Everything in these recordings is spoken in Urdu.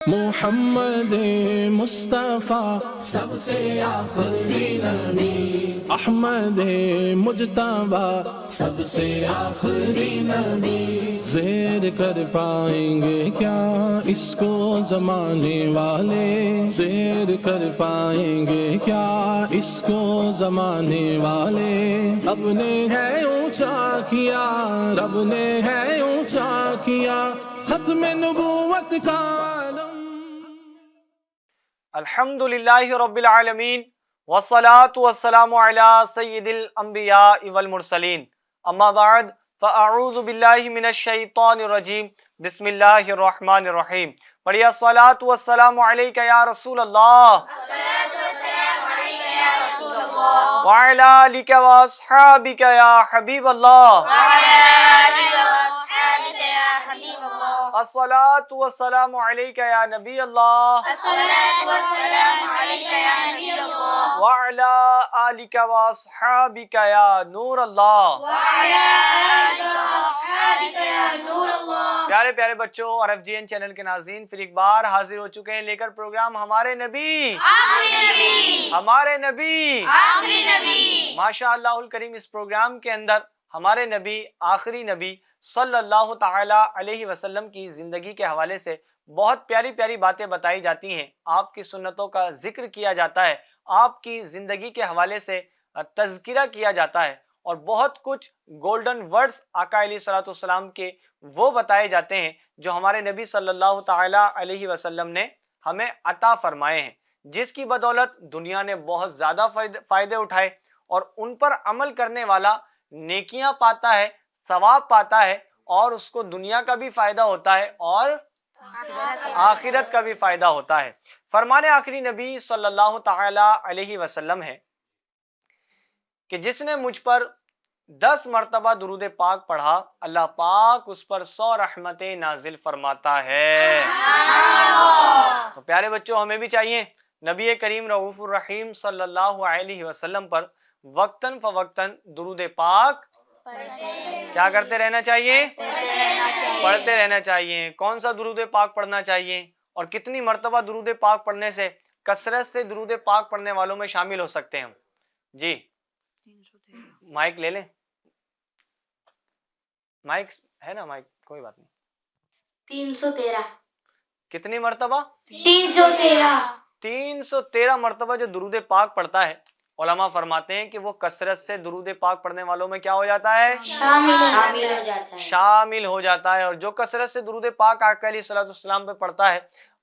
محمد مصطفیٰ سب سے آخری نبی، احمد مجتبیٰ سب سے آخری نبی، زیر کر پائیں گے کیا اس کو زمانے والے، زیر کر پائیں گے کیا اس کو زمانے والے، رب نے ہے اونچا کیا، رب نے ہے اونچا کیا ختم نبوت کا عالم۔ الحمدللہ رب العالمین والصلاة والسلام علی سید الانبیاء والمرسلین، اما بعد فاعوذ باللہ من الشیطان الرجیم، بسم اللہ الرحمن الرحیم۔ پڑھیے الصلاة والسلام علیک یا رسول اللہ وعلی آلک واصحابک یا حبیب اللہ، الصلاة والسلام علیک یا نبی اللہ وعلی آلک واصحابک یا نور اللہ۔ پیارے پیارے بچوں اور ایف جی این چینل کے ناظرین، پھر ایک بار حاضر ہو چکے ہیں لے کر پروگرام ہمارے نبی ہمارے نبی ماشاء اللہ الکریم۔ اس پروگرام کے اندر ہمارے نبی آخری نبی صلی اللہ تعالی علیہ وسلم کی زندگی کے حوالے سے بہت پیاری پیاری باتیں بتائی جاتی ہیں، آپ کی سنتوں کا ذکر کیا جاتا ہے، آپ کی زندگی کے حوالے سے تذکرہ کیا جاتا ہے، اور بہت کچھ گولڈن ورڈز آقا علیہ الصلوۃ والسلام کے وہ بتائے جاتے ہیں جو ہمارے نبی صلی اللہ تعالی علیہ وسلم نے ہمیں عطا فرمائے ہیں، جس کی بدولت دنیا نے بہت زیادہ فائدے اٹھائے، اور ان پر عمل کرنے والا نیکیاں پاتا ہے، ثواب پاتا ہے، اور اس کو دنیا کا بھی فائدہ ہوتا ہے اور آخرت کا بھی فائدہ ہوتا ہے۔ فرمان آخری نبی صلی اللہ تعالی علیہ وسلم ہے کہ جس نے مجھ پر 10 مرتبہ درود پاک پڑھا، اللہ پاک اس پر 100 رحمتیں نازل فرماتا ہے۔ تو پیارے بچوں، ہمیں بھی چاہیے نبی کریم رؤوف الرحیم صلی اللہ علیہ وسلم پر وقتاً فوقتاً درود پاک کیا کرتے رہنا چاہیے؟ پڑھتے رہنا چاہیے۔ کون سا درود پاک پڑھنا چاہیے اور کتنی مرتبہ درود پاک پڑھنے سے کثرت سے درود پاک پڑھنے والوں میں شامل ہو سکتے ہیں ہم؟ جی مائک لے لیں، مائک ہے نا، مائک کوئی بات نہیں۔ 313 کتنی مرتبہ؟ 313 313 مرتبہ جو درود پاک پڑھتا ہے، علماء فرماتے ہیں کہ وہ کثرت سے درود پاک پڑھنے والوں میں کیا ہو جاتا ہے؟ شامل ہو جاتا ہے۔ اور جو کثرت سے درود پاک آقا علیہ الصلوۃ والسلام پہ پڑھتا ہے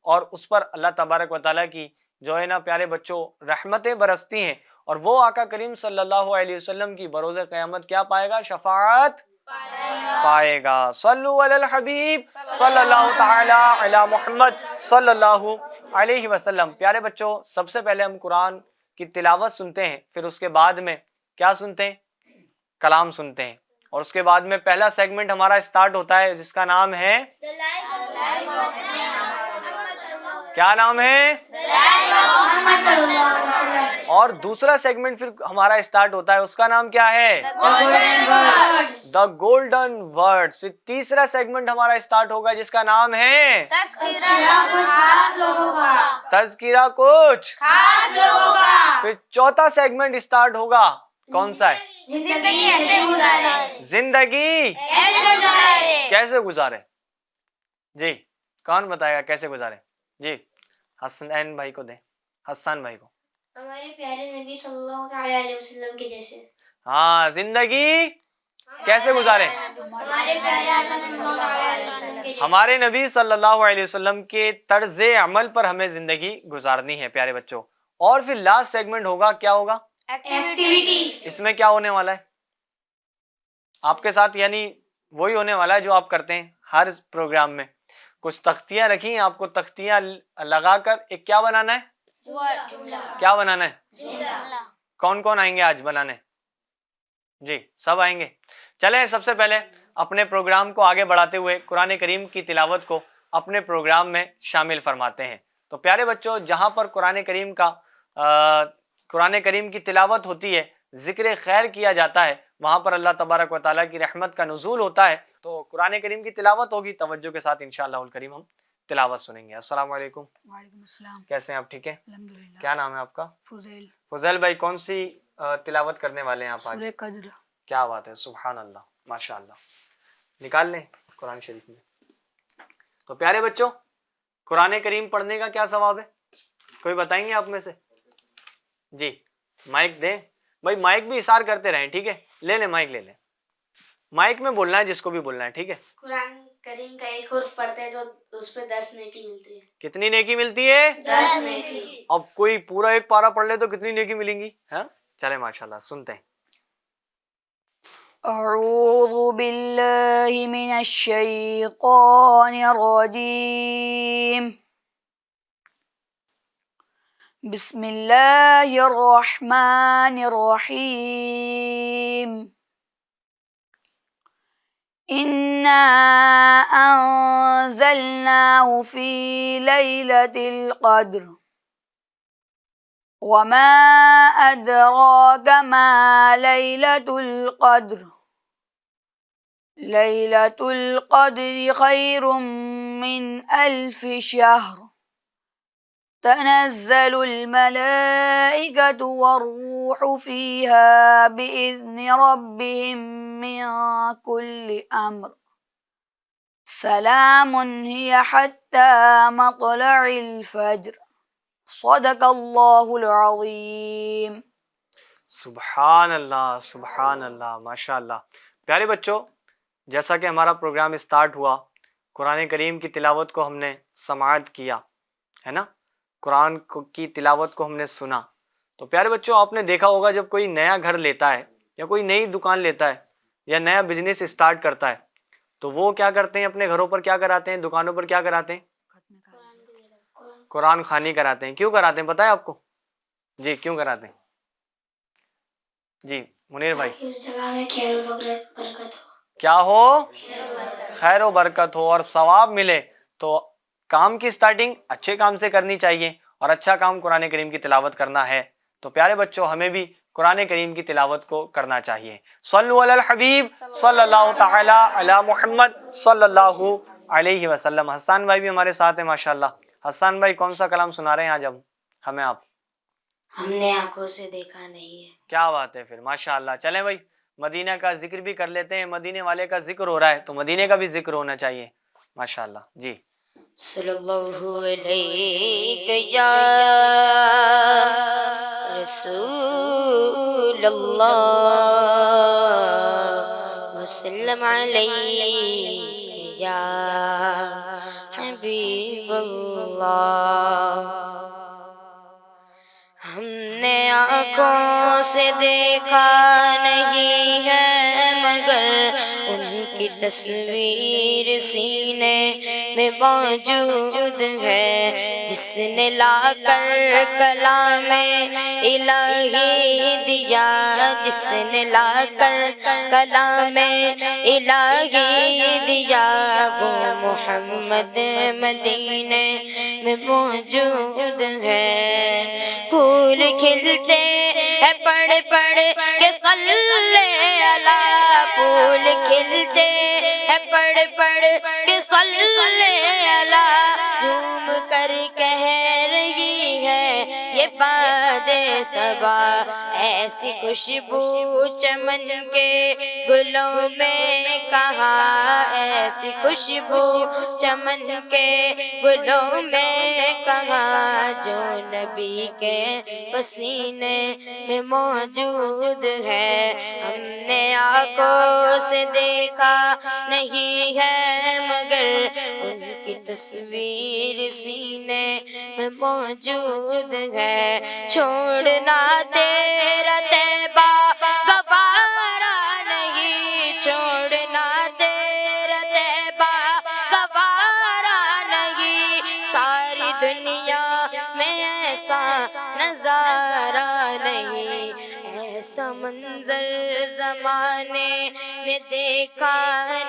اور اس پر اللہ تبارک و تعالیٰ کی جو ہے نا پیارے بچوں رحمتیں برستی ہیں، اور وہ آقا کریم صلی اللہ علیہ وسلم کی بروز قیامت کیا پائے گا؟ شفاعت پائے گا۔ صلو علی الحبیب صلی اللہ تعالی علی محمد صلی اللہ علیہ وسلم۔ پیارے بچوں، سب سے پہلے ہم قرآن کی تلاوت سنتے ہیں، پھر اس کے بعد میں کیا سنتے ہیں؟ کلام سنتے ہیں، اور اس کے بعد میں پہلا سیگمنٹ ہمارا اسٹارٹ ہوتا ہے جس کا نام ہے، کیا نام ہے؟ اور دوسرا سیگمنٹ پھر ہمارا اسٹارٹ ہوتا ہے، اس کا نام کیا ہے؟ دا گولڈن ورڈز۔ پھر تیسرا سیگمنٹ ہمارا اسٹارٹ ہوگا جس کا نام ہے تذکرہ کچھ خاص لوگوں کا۔ پھر چوتھا سیگمنٹ اسٹارٹ ہوگا، کون سا ہے؟ زندگی کیسے گزارے؟ جی کون بتائے گا کیسے گزارے؟ جی حسنین بھائی کو دیں، حسان بھائی کو۔ ہمارے پیارے نبی صلی اللہ علیہ وسلم کے جیسے۔ ہاں، زندگی کیسے گزارے؟ ہمارے نبی صلی اللہ علیہ وسلم کے طرز عمل پر ہمیں زندگی گزارنی ہے پیارے بچوں۔ اور پھر لاسٹ سیگمنٹ ہوگا، کیا ہوگا؟ ایکٹیویٹی۔ اس میں کیا ہونے والا ہے آپ کے ساتھ؟ یعنی وہی ہونے والا ہے جو آپ کرتے ہیں ہر پروگرام میں۔ کچھ تختیاں رکھی ہیں، آپ کو تختیاں لگا کر ایک کیا بنانا ہے؟ کیا بنانا ہے؟ کون کون آئیں گے آج بنانے؟ جی سب آئیں گے۔ چلیں سب سے پہلے اپنے پروگرام کو آگے بڑھاتے ہوئے قرآن کریم کی تلاوت کو اپنے پروگرام میں شامل فرماتے ہیں۔ تو پیارے بچوں، جہاں پر قرآن کریم کی تلاوت ہوتی ہے، ذکر خیر کیا جاتا ہے، وہاں پر اللہ تبارک و تعالیٰ کی رحمت کا نزول ہوتا ہے۔ تو قرآن کریم کی تلاوت ہوگی، توجہ کے ساتھ انشاءاللہ الکریم ہم تلاوت سنیں گے. السلام علیکم. وعلیکم السلام. کیسے ہیں آپ؟ ٹھیک ہے الحمدللہ. کیا نام ہے آپ کا؟ فضیل. فضیل بھائی کون سی تلاوت کرنے والے ہیں آپ آج؟ سورہ قدر. کیا بات ہے، سبحان اللہ، ماشاء اللہ. نکال لیں قرآن شریف میں. تو پیارے بچوں، قرآن کریم پڑھنے کا کیا ثواب ہے؟ کوئی بتائیں گے آپ میں سے؟ جی مائک دیں بھائی، مائک بھی اشار کرتے رہیں، ٹھیک ہے؟ لے لیں مائک، لے لیں. مائک میں بولنا ہے جس کو بھی بولنا ہے، ٹھیک ہے؟ قرآن کریم کا ایک حرف پڑھتے ہیں تو اس پہ 10 نیکی ملتی ہے. کتنی نیکی ملتی ہے؟ 10 نیکی. اب کوئی پورا ایک پارا پڑھ لے تو کتنی نیکی ملیں گی؟ ہاں چلے ماشاءاللہ، سنتے ہیں. اعوذ باللہ من الشیطان الرجیم. بسم اللہ الرحمن الرحیم. انا انزلناه في ليلة القدر وما ادراك ما ليلة القدر. ليلة القدر خير من 1000 شهر. تنزل الملائكة والروح فيها بإذن ربهم من كل أمر. سلام هي حتى مطلع الفجر. صدق اللہ العظیم. سبحان اللہ، سبحان اللہ، ماشاء اللہ. پیارے بچوں، جیسا کہ ہمارا پروگرام اسٹارٹ ہوا، قرآن کریم کی تلاوت کو ہم نے سماعت کیا ہے نا، قرآن کی تلاوت کو ہم نے سنا. تو پیارے بچوں، آپ نے دیکھا ہوگا جب کوئی نیا گھر لیتا ہے یا کوئی نئی دکان لیتا ہے یا نیا بزنس اسٹارٹ کرتا ہے تو وہ کیا کرتے ہیں؟ اپنے گھروں پر کیا کراتے ہیں؟ دکانوں پر کیا کراتے ہیں؟ قرآن خوانی کراتے ہیں. کیوں کراتے ہیں پتہ ہے آپ کو؟ جی کیوں کراتے ہیں؟ جی منیر بھائی. اس جگہ میں خیر و برکت ہو. کیا ہو؟ خیر و برکت ہو اور ثواب ملے. تو کام کی سٹارٹنگ اچھے کام سے کرنی چاہیے اور اچھا کام قرآن کریم کی تلاوت کرنا ہے. تو پیارے بچوں، ہمیں بھی قرآن کریم کی تلاوت کو کرنا چاہیے. صلو علی الحبیب صلی اللہ تعالی علی محمد صلی اللہ علیہ وسلم. حسان بھائی بھی ہمارے ساتھ ہیں ماشاءاللہ. حسان بھائی کون سا کلام سنا رہے ہیں آج ہمیں آپ؟ ہم نے آنکھوں سے دیکھا نہیں ہے. کیا بات ہے پھر، ماشاءاللہ. چلیں بھائی مدینہ کا ذکر بھی کر لیتے ہیں. مدینے والے کا ذکر ہو رہا ہے تو مدینے کا بھی ذکر ہونا چاہیے ماشاءاللہ. جی صلی اللہ علیہ یا رسول اللہ وسلم علیہ یا حبیب اللہ. ہم نے آنکھوں سے دیکھا نہیں ہے مگر ان کی تصویر سینے میں موجود ہے. جس نے لا کر کلام الہی دیا، جس نے لا کر کلام الہی دیا، وہ محمد مدینے میں موجود ہے. پھول کھلتے ہیں پڑھ پڑھ کے صلی علی، پھول کھلتے ہیں پڑھ پڑھ کے صلی علی. جھوم کر کہہ رہی ہے یہ باد صبا، ایسی خوشبو چمن کے گلوں میں کہاں، ایسی خوشبو چمن کے گلوں میں کہاں، جو نبی کے پسینے میں موجود ہے. ہم نے آنکھوں سے دیکھا نہیں ہے مگر ان کی تصویر سینے میں موجود ہے. چھوڑنا تیرا طیبہ گوارا نہیں، چھوڑنا تیرا طیبہ گوارا نہیں. ساری دنیا میں ایسا نظارہ نہیں، ایسا منظر زمانے نے دیکھا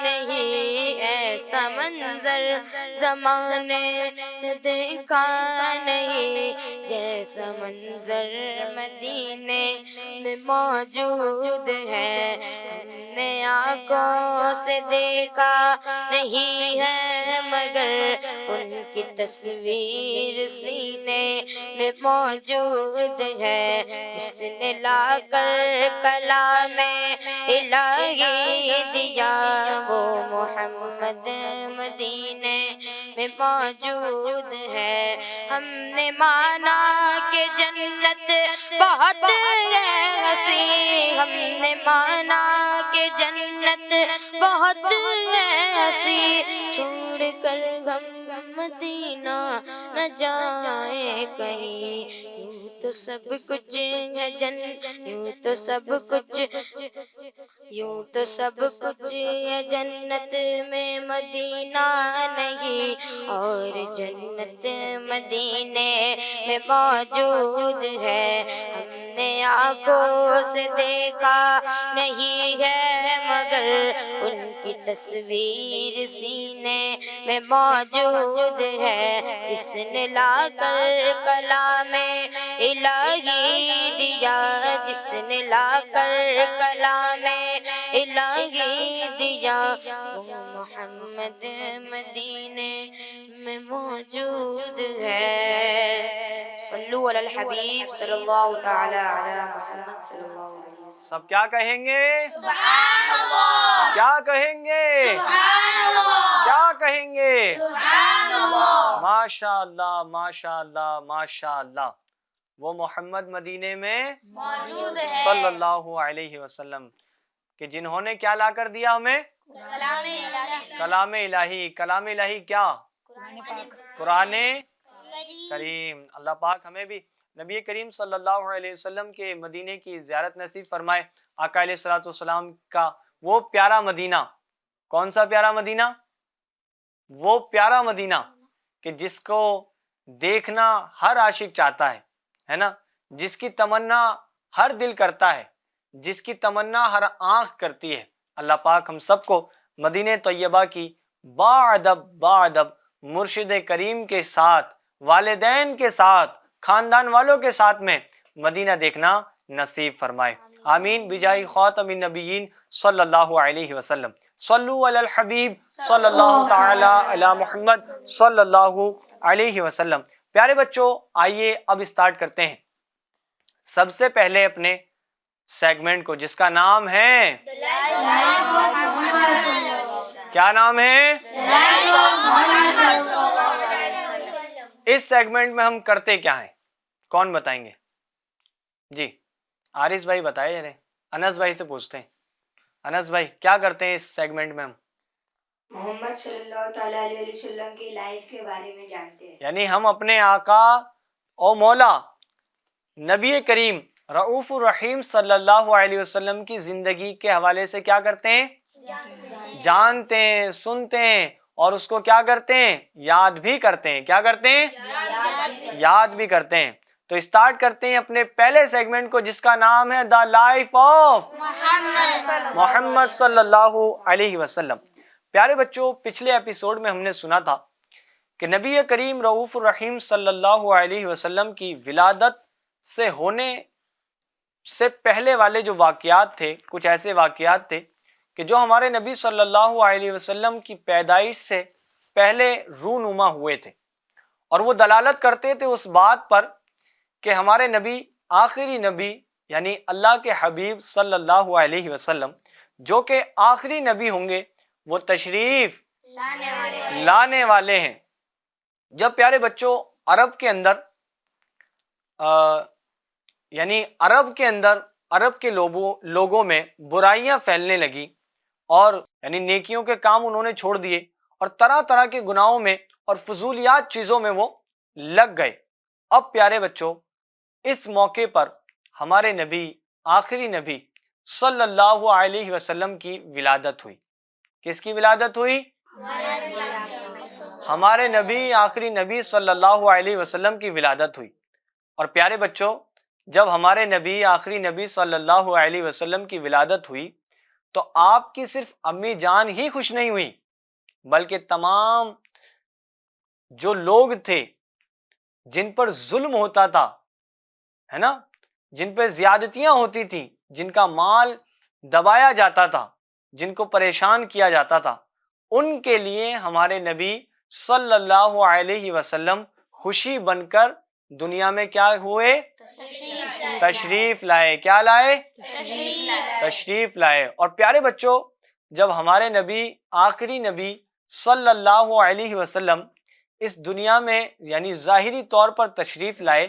نہیں، ایسا منظر زمانے نے دیکھا نہیں. جیسا منظر مدینے میں موجود ہے. ہم نے آنکھوں سے دیکھا نہیں ہے مگر ان کی تصویر سینے میں موجود ہے، جس نے لا کر کلام الہی دیا وہ محمد مدینے میں موجود ہے۔ ہم نے مانا کہ جنت بہت ہے حسین، ہم نے مانا کہ جنت بہت ہے حسین، چھوڑ کر ہم مدینہ نہ جائیں کہیں، یوں تو سب کچھ ہے یوں تو سب کچھ یوں تو سب کچھ ہے جنت میں مدینہ نہیں، اور جنت مدینے میں موجود ہے۔ ہم نے آنکھوں سے دیکھا نہیں ہے مگر ان کی تصویر سینے میں موجود ہے، جس نے لا کر کلام الہی دیا، جس نے لا کر کلام الہی دیا وہ محمد مدینے میں موجود ہے۔ صلو علی الحبیب صلی اللہ تعالی علی محمد صلی اللہ علیہ وسلم۔ سب کیا کہیں گے؟ سبحان اللہ۔ کیا کہیں گے؟ سبحان اللہ۔ کیا کہیں گے؟ سبحان اللہ۔ ماشاء اللہ ماشاء اللہ ماشاء اللہ۔ وہ محمد مدینے میں موجود ہے صلی اللہ علیہ وسلم کہ جنہوں نے کیا لا کر دیا ہمیں؟ کلام الہی۔ کلام الہی۔ کلام الہی کیا؟ قرآن کریم۔ اللہ پاک ہمیں بھی نبی کریم صلی اللہ علیہ وسلم کے مدینے کی زیارت نصیب فرمائے۔ آقا علیہ الصلوۃ والسلام کا وہ پیارا مدینہ، کون سا پیارا مدینہ؟ وہ پیارا مدینہ کہ جس کو دیکھنا ہر عاشق چاہتا ہے نا، جس کی تمنا ہر دل کرتا ہے، جس کی تمنا ہر آنکھ کرتی ہے۔ اللہ پاک ہم سب کو مدینہ طیبہ کی باادب مرشد کریم کے ساتھ، والدین کے ساتھ، خاندان والوں کے ساتھ میں مدینہ دیکھنا نصیب فرمائے، آمین بجاہ خاتم النبیین صلی اللہ علیہ وسلم۔ صلو علی الحبیب صلی اللہ تعالی علی محمد صلی اللہ علیہ وسلم۔ پیارے بچوں، آئیے اب اسٹارٹ کرتے ہیں سب سے پہلے اپنے سیگمنٹ کو، جس کا نام ہے، کیا نام ہے؟ اس سیگمنٹ میں ہم کرتے کیا ہیں؟ کون بتائیں گے؟ جی عارض بھائی بتائے، انس بھائی سے پوچھتے ہیں۔ انس بھائی کیا کرتے ہیں اس سیگمنٹ میں؟ ہم محمد صلی اللہ تعالیٰ علیہ وسلم کی لائف کے بارے میں جانتے ہیں، یعنی ہم اپنے آقا اور مولا نبی کریم رؤوف الرحیم صلی اللہ علیہ وسلم کی زندگی کے حوالے سے کیا کرتے ہیں؟ جانتے ہیں، سنتے ہیں، اور اس کو کیا کرتے ہیں؟ یاد بھی کرتے ہیں۔ کیا کرتے ہیں؟ یاد بھی کرتے ہیں۔ تو اسٹارٹ کرتے ہیں اپنے پہلے سیگمنٹ کو، جس کا نام ہے دا لائف آف محمد صلی اللہ علیہ وسلم۔ پیارے بچوں، پچھلے ایپیسوڈ میں ہم نے سنا تھا کہ نبی کریم رؤوف الرحیم صلی اللہ علیہ وسلم کی ولادت سے ہونے سے پہلے والے جو واقعات تھے، کچھ ایسے واقعات تھے کہ جو ہمارے نبی صلی اللہ علیہ وسلم کی پیدائش سے پہلے رونما ہوئے تھے، اور وہ دلالت کرتے تھے اس بات پر کہ ہمارے نبی، آخری نبی یعنی اللہ کے حبیب صلی اللہ علیہ وسلم، جو کہ آخری نبی ہوں گے، وہ تشریف لانے والے ہیں۔ جب پیارے بچوں عرب کے اندر عرب کے لوگوں میں برائیاں پھیلنے لگی، اور یعنی نیکیوں کے کام انہوں نے چھوڑ دیے، اور طرح طرح کے گناہوں میں اور فضولیات چیزوں میں وہ لگ گئے۔ اب پیارے بچوں، اس موقع پر ہمارے نبی، آخری نبی صلی اللہ علیہ وسلم کی ولادت ہوئی۔ کس کی ولادت ہوئی؟ ہمارے نبی، آخری نبی صلی اللہ علیہ وسلم کی ولادت ہوئی۔ اور پیارے بچوں، جب ہمارے نبی، آخری نبی صلی اللہ علیہ وسلم کی ولادت ہوئی تو آپ کی صرف امی جان ہی خوش نہیں ہوئی، بلکہ تمام جو لوگ تھے جن پر ظلم ہوتا تھا، ہے نا، جن پہ زیادتیاں ہوتی تھیں، جن کا مال دبایا جاتا تھا، جن کو پریشان کیا جاتا تھا، ان کے لیے ہمارے نبی صلی اللہ علیہ وسلم خوشی بن کر دنیا میں کیا ہوئے؟ تشریف لائے۔ کیا لائے؟ تشریف لائے۔ اور پیارے بچوں، جب ہمارے نبی، آخری نبی صلی اللہ علیہ وسلم اس دنیا میں یعنی ظاہری طور پر تشریف لائے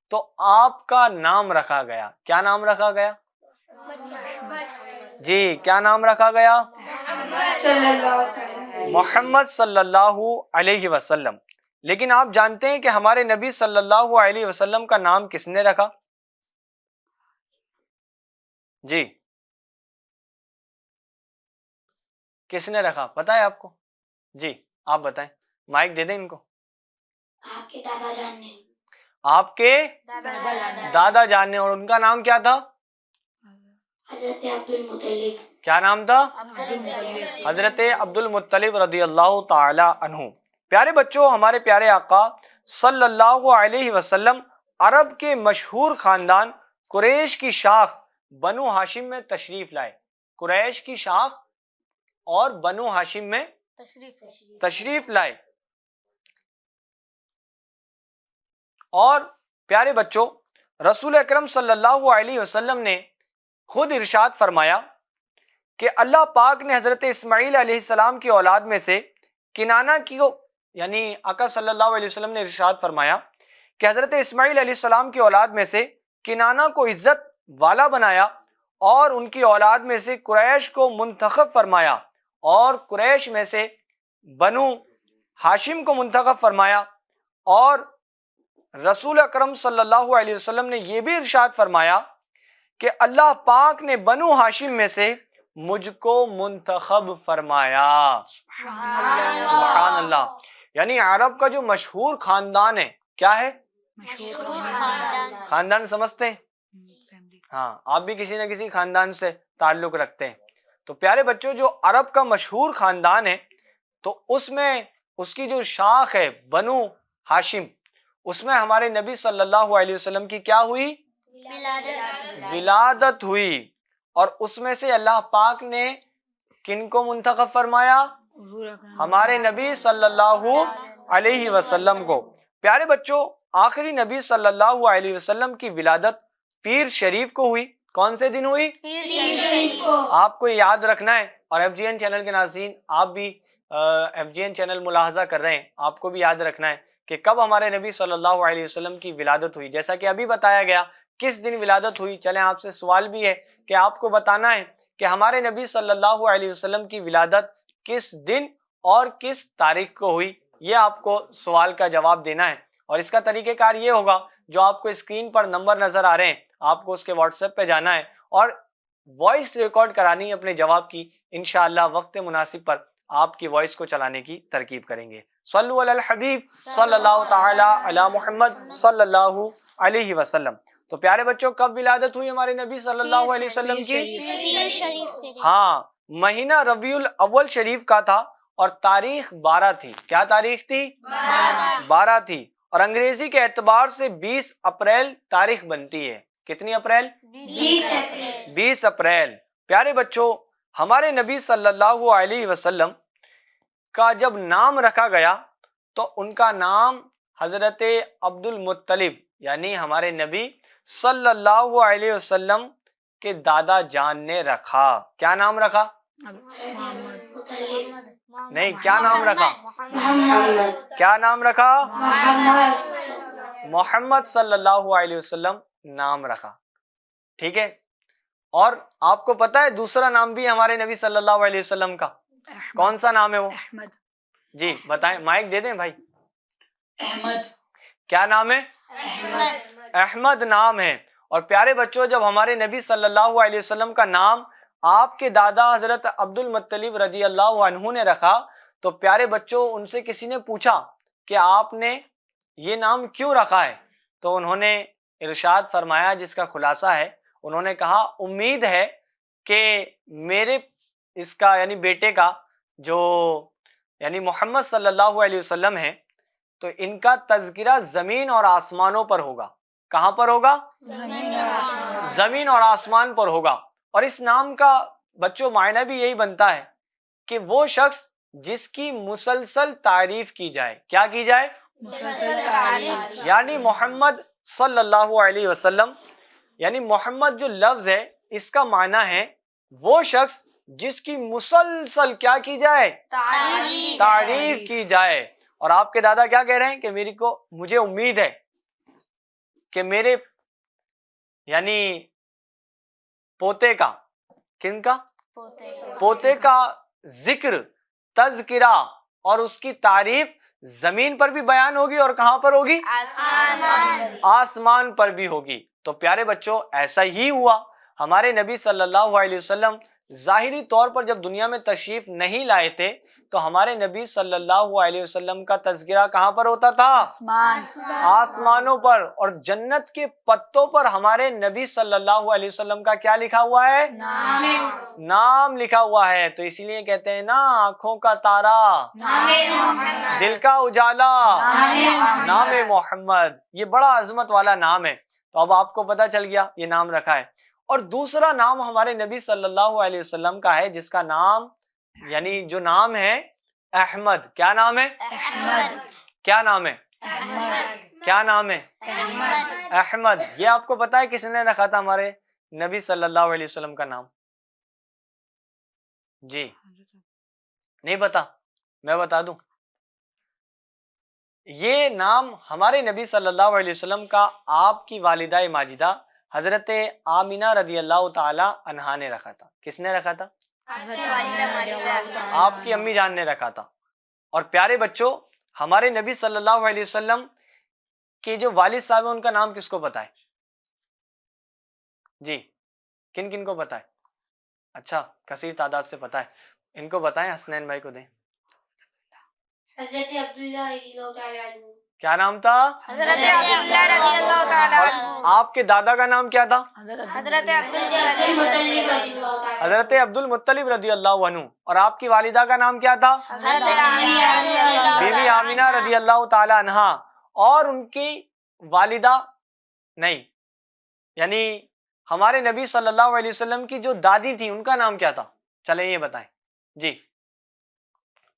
تو آپ کا نام رکھا گیا۔ کیا نام رکھا گیا؟ جی، کیا نام رکھا گیا؟ محمد صلی اللہ علیہ وسلم۔ لیکن آپ جانتے ہیں کہ ہمارے نبی صلی اللہ علیہ وسلم کا نام کس نے رکھا؟ جی، کس نے رکھا؟ پتہ ہے آپ کو؟ جی آپ بتائیں، مائک دے دیں ان کو۔ آپ کے دادا جان نے۔ آپ کے دادا جان نے، اور ان کا نام کیا تھا؟ حضرت عبد المطلب۔ کیا نام تھا؟ حضرت عبد المطلب رضی اللہ تعالی عنہ۔ پیارے بچوں، ہمارے پیارے آقا صلی اللہ علیہ وسلم عرب کے مشہور خاندان قریش کی شاخ بنو ہاشم میں تشریف لائے۔ قریش کی شاخ اور بنو ہاشم میں تشریف لائے۔ اور پیارے بچوں، رسول اکرم صلی اللہ علیہ وسلم نے خود ارشاد فرمایا کہ اللہ پاک نے حضرت اسماعیل علیہ السلام کی اولاد میں سے کنانہ کی، یعنی آقا صلی اللہ علیہ وسلم نے ارشاد فرمایا کہ حضرت اسماعیل علیہ السلام کی اولاد میں سے کنانہ کو عزت والا بنایا اور ان کی اولاد میں سے قریش کو منتخب فرمایا اور قریش میں سے بنو ہاشم کو منتخب فرمایا۔ اور رسول اکرم صلی اللہ علیہ وسلم نے یہ بھی ارشاد فرمایا کہ اللہ پاک نے بنو ہاشم میں سے مجھ کو منتخب فرمایا۔ سبحان اللہ۔ یعنی عرب کا جو مشہور خاندان ہے، کیا ہے؟ خاندان سمجھتے ہیں؟ ہاں، آپ بھی کسی نہ کسی خاندان سے تعلق رکھتے ہیں۔ تو پیارے بچوں، جو عرب کا مشہور خاندان ہے تو اس میں اس کی جو شاخ ہے بنو ہاشم، اس میں ہمارے نبی صلی اللہ علیہ وسلم کی کیا ہوئی؟ ولادت ہوئی۔ اور اس میں سے اللہ پاک نے کن کو منتخب فرمایا؟ ہمارے نبی صلی اللہ علیہ وسلم کو۔ پیارے بچوں، آخری نبی صلی اللہ علیہ وسلم کی ولادت پیر شریف کو ہوئی۔ کون سے دن ہوئی؟ پیر شریف کو۔ آپ کو یاد رکھنا ہے، اور ایف جی این چینل کے ناظرین، آپ بھی ایف جی این چینل ملاحظہ کر رہے ہیں، آپ کو بھی یاد رکھنا ہے کہ کب ہمارے نبی صلی اللہ علیہ وسلم کی ولادت ہوئی۔ جیسا کہ ابھی بتایا گیا کس دن ولادت ہوئی، چلیں آپ سے سوال بھی ہے کہ آپ کو بتانا ہے کہ ہمارے نبی صلی اللہ علیہ وسلم کی ولادت کس دن اور کس تاریخ کو ہوئی، یہ آپ کو سوال کا جواب دینا ہے۔ اور اس کا طریقہ کار یہ ہوگا، جو آپ کو اسکرین پر نمبر نظر آ رہے ہیں، آپ کو اس کے واٹس ایپ پہ جانا ہے اور وائس ریکارڈ کرانی ہے اپنے جواب کی۔ انشاءاللہ وقت مناسب پر آپ کی وائس کو چلانے کی ترکیب کریں گے۔ صلو علی الحبیب صلی اللہ تعالی علی محمد صلی اللہ علیہ وسلم۔ تو پیارے بچوں، کب ولادت ہوئی ہمارے نبی صلی اللہ علیہ وسلم کی؟ پیر شریف کے دن۔ ہاں، مہینہ ربیع الاول شریف کا تھا اور تاریخ 12 تھی۔ کیا تاریخ تھی؟ 12 تھی۔ اور انگریزی کے اعتبار سے 20 اپریل تاریخ بنتی ہے۔ کتنی اپریل؟ 20 اپریل۔ پیارے بچوں، ہمارے نبی صلی اللہ علیہ وسلم کا جب نام رکھا گیا تو ان کا نام حضرت عبد المطلب یعنی ہمارے نبی صلی اللہ علیہ وسلم کے دادا جان نے رکھا۔ کیا نام رکھا؟ نہیں، کیا نام رکھا؟ کیا نام رکھا؟ محمد صلی اللہ علیہ وسلم نام رکھا۔ ٹھیک ہے، اور آپ کو پتا ہے دوسرا نام بھی ہمارے نبی صلی اللہ علیہ وسلم کا کون سا نام ہے وہ؟ احمد۔ جی بتائیں، مائک دے دیں بھائی۔ احمد۔ کیا نام ہے؟ احمد نام ہے۔ اور پیارے بچوں، جب ہمارے نبی صلی اللہ علیہ وسلم کا نام آپ کے دادا حضرت عبد المطلب رضی اللہ عنہ نے رکھا تو پیارے بچوں، ان سے کسی نے پوچھا کہ آپ نے یہ نام کیوں رکھا ہے؟ تو انہوں نے ارشاد فرمایا، جس کا خلاصہ ہے، انہوں نے کہا امید ہے کہ میرے اس کا یعنی بیٹے کا جو یعنی محمد صلی اللہ علیہ وسلم ہے تو ان کا تذکرہ زمین اور آسمانوں پر ہوگا۔ کہاں پر ہوگا؟ زمین اور آسمان پر ہوگا۔ اور اس نام کا بچوں معنی بھی یہی بنتا ہے کہ وہ شخص جس کی مسلسل تعریف کی جائے. کیا کی جائے؟ مسلسل تعریف. یعنی محمد صلی اللہ علیہ وسلم، یعنی محمد جو لفظ ہے اس کا معنی ہے وہ شخص جس کی مسلسل کیا کی جائے؟ تعریف کی جائے. اور آپ کے دادا کیا کہہ رہے ہیں کہ مجھے امید ہے کہ میرے یعنی پوتے کا، کن کا؟ پوتے کا ذکر، تذکرہ اور اس کی تعریف زمین پر بھی بیان ہوگی اور کہاں پر ہوگی؟ آسمان پر بھی ہوگی. تو پیارے بچوں ایسا ہی ہوا. ہمارے نبی صلی اللہ علیہ وسلم ظاہری طور پر جب دنیا میں تشریف نہیں لائے تھے تو ہمارے نبی صلی اللہ علیہ وسلم کا تذکرہ کہاں پر ہوتا تھا؟ آسمانوں پر. اور جنت کے پتوں پر ہمارے نبی صلی اللہ علیہ وسلم کا کیا لکھا ہوا ہے؟ نام لکھا ہوا ہے. تو اسی لیے کہتے ہیں نا آنکھوں کا تارا، دل کا اجالا، نام محمد. یہ بڑا عظمت والا نام ہے. تو اب آپ کو پتا چل گیا یہ نام رکھا ہے. اور دوسرا نام ہمارے نبی صلی اللہ علیہ وسلم کا ہے جس کا نام یعنی جو نام ہے احمد. کیا نام ہے؟ کیا نام ہے؟ کیا نام ہے؟ احمد. یہ آپ کو پتا ہے کس نے رکھا تھا ہمارے نبی صلی اللہ علیہ وسلم کا نام؟ جی نہیں پتا؟ میں بتا دوں. یہ نام ہمارے نبی صلی اللہ علیہ وسلم کا آپ کی والدہ ماجدہ حضرت آمینہ رضی اللہ تعالی عنہا نے رکھا تھا. کس نے رکھا تھا؟ آپ کی امی جان نے رکھا تھا. اور پیارے بچوں ہمارے نبی صلی اللہ علیہ وسلم کے جو والد صاحب ہیں ان کا نام کس کو پتا ہے؟ جی کن کن کو پتا ہے؟ اچھا کثیر تعداد سے پتا ہے. ان کو بتائیں، حسنین بھائی کو دیں. حضرت عبداللہ رضی اللہ تعالیٰ عنہ. کیا نام تھا؟ حضرت عبداللہ رضی اللہ تعالیٰ اور عنہ. آپ کے دادا کا نام کیا تھا؟ حضرت عبدالمطلب. حضرت عبد المطلب رضی اللہ عنہ. اور آپ کی والدہ کا نام کیا تھا؟ حضرت آمینہ رضی اللہ بی آمینہ رضی اللہ تعالی عنہا. اور ان کی والدہ نہیں، یعنی ہمارے نبی صلی اللہ علیہ وسلم کی جو دادی تھی ان کا نام کیا تھا؟ چلیں یہ بتائیں. جی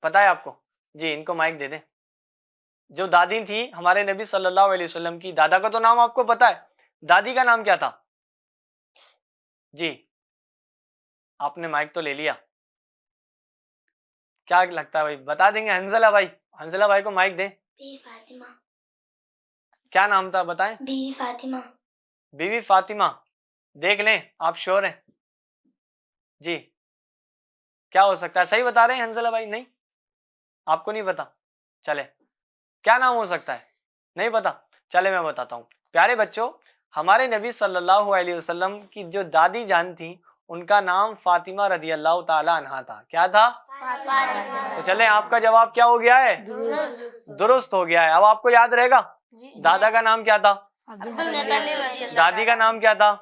پتہ ہے آپ کو؟ جی ان کو مائک دے دیں. جو دادی تھی ہمارے نبی صلی اللہ علیہ وسلم کی، دادا کا تو نام آپ کو پتا ہے، دادی کا نام کیا تھا؟ جی آپ نے مائک تو لے لیا. کیا لگتا ہے بھائی بتا دیں گے؟ حنزلہ بھائی، حنزلہ بھائی کو مائک دیں. بی فاطمہ. کیا نام تھا بتائیں؟ بی فاطمہ. بیوی فاطمہ. دیکھ لیں آپ شور ہیں. جی کیا ہو سکتا ہے؟ صحیح بتا رہے ہیں حنزلہ بھائی؟ نہیں آپ کو نہیں پتا؟ چلے کیا نام ہو سکتا ہے؟ نہیں پتا؟ چلے میں بتاتا ہوں. پیارے بچوں ہمارے نبی صلی اللہ علیہ وسلم کی جو دادی جان تھی ان کا نام فاطمہ رضی اللہ تعالی عنہا تھا. کیا تھا؟ تو چلیں آپ کا جواب کیا ہو گیا ہے؟ درست ہو گیا ہے. اب آپ کو یاد رہے گا دادا کا نام کیا تھا، دادی کا نام کیا تھا،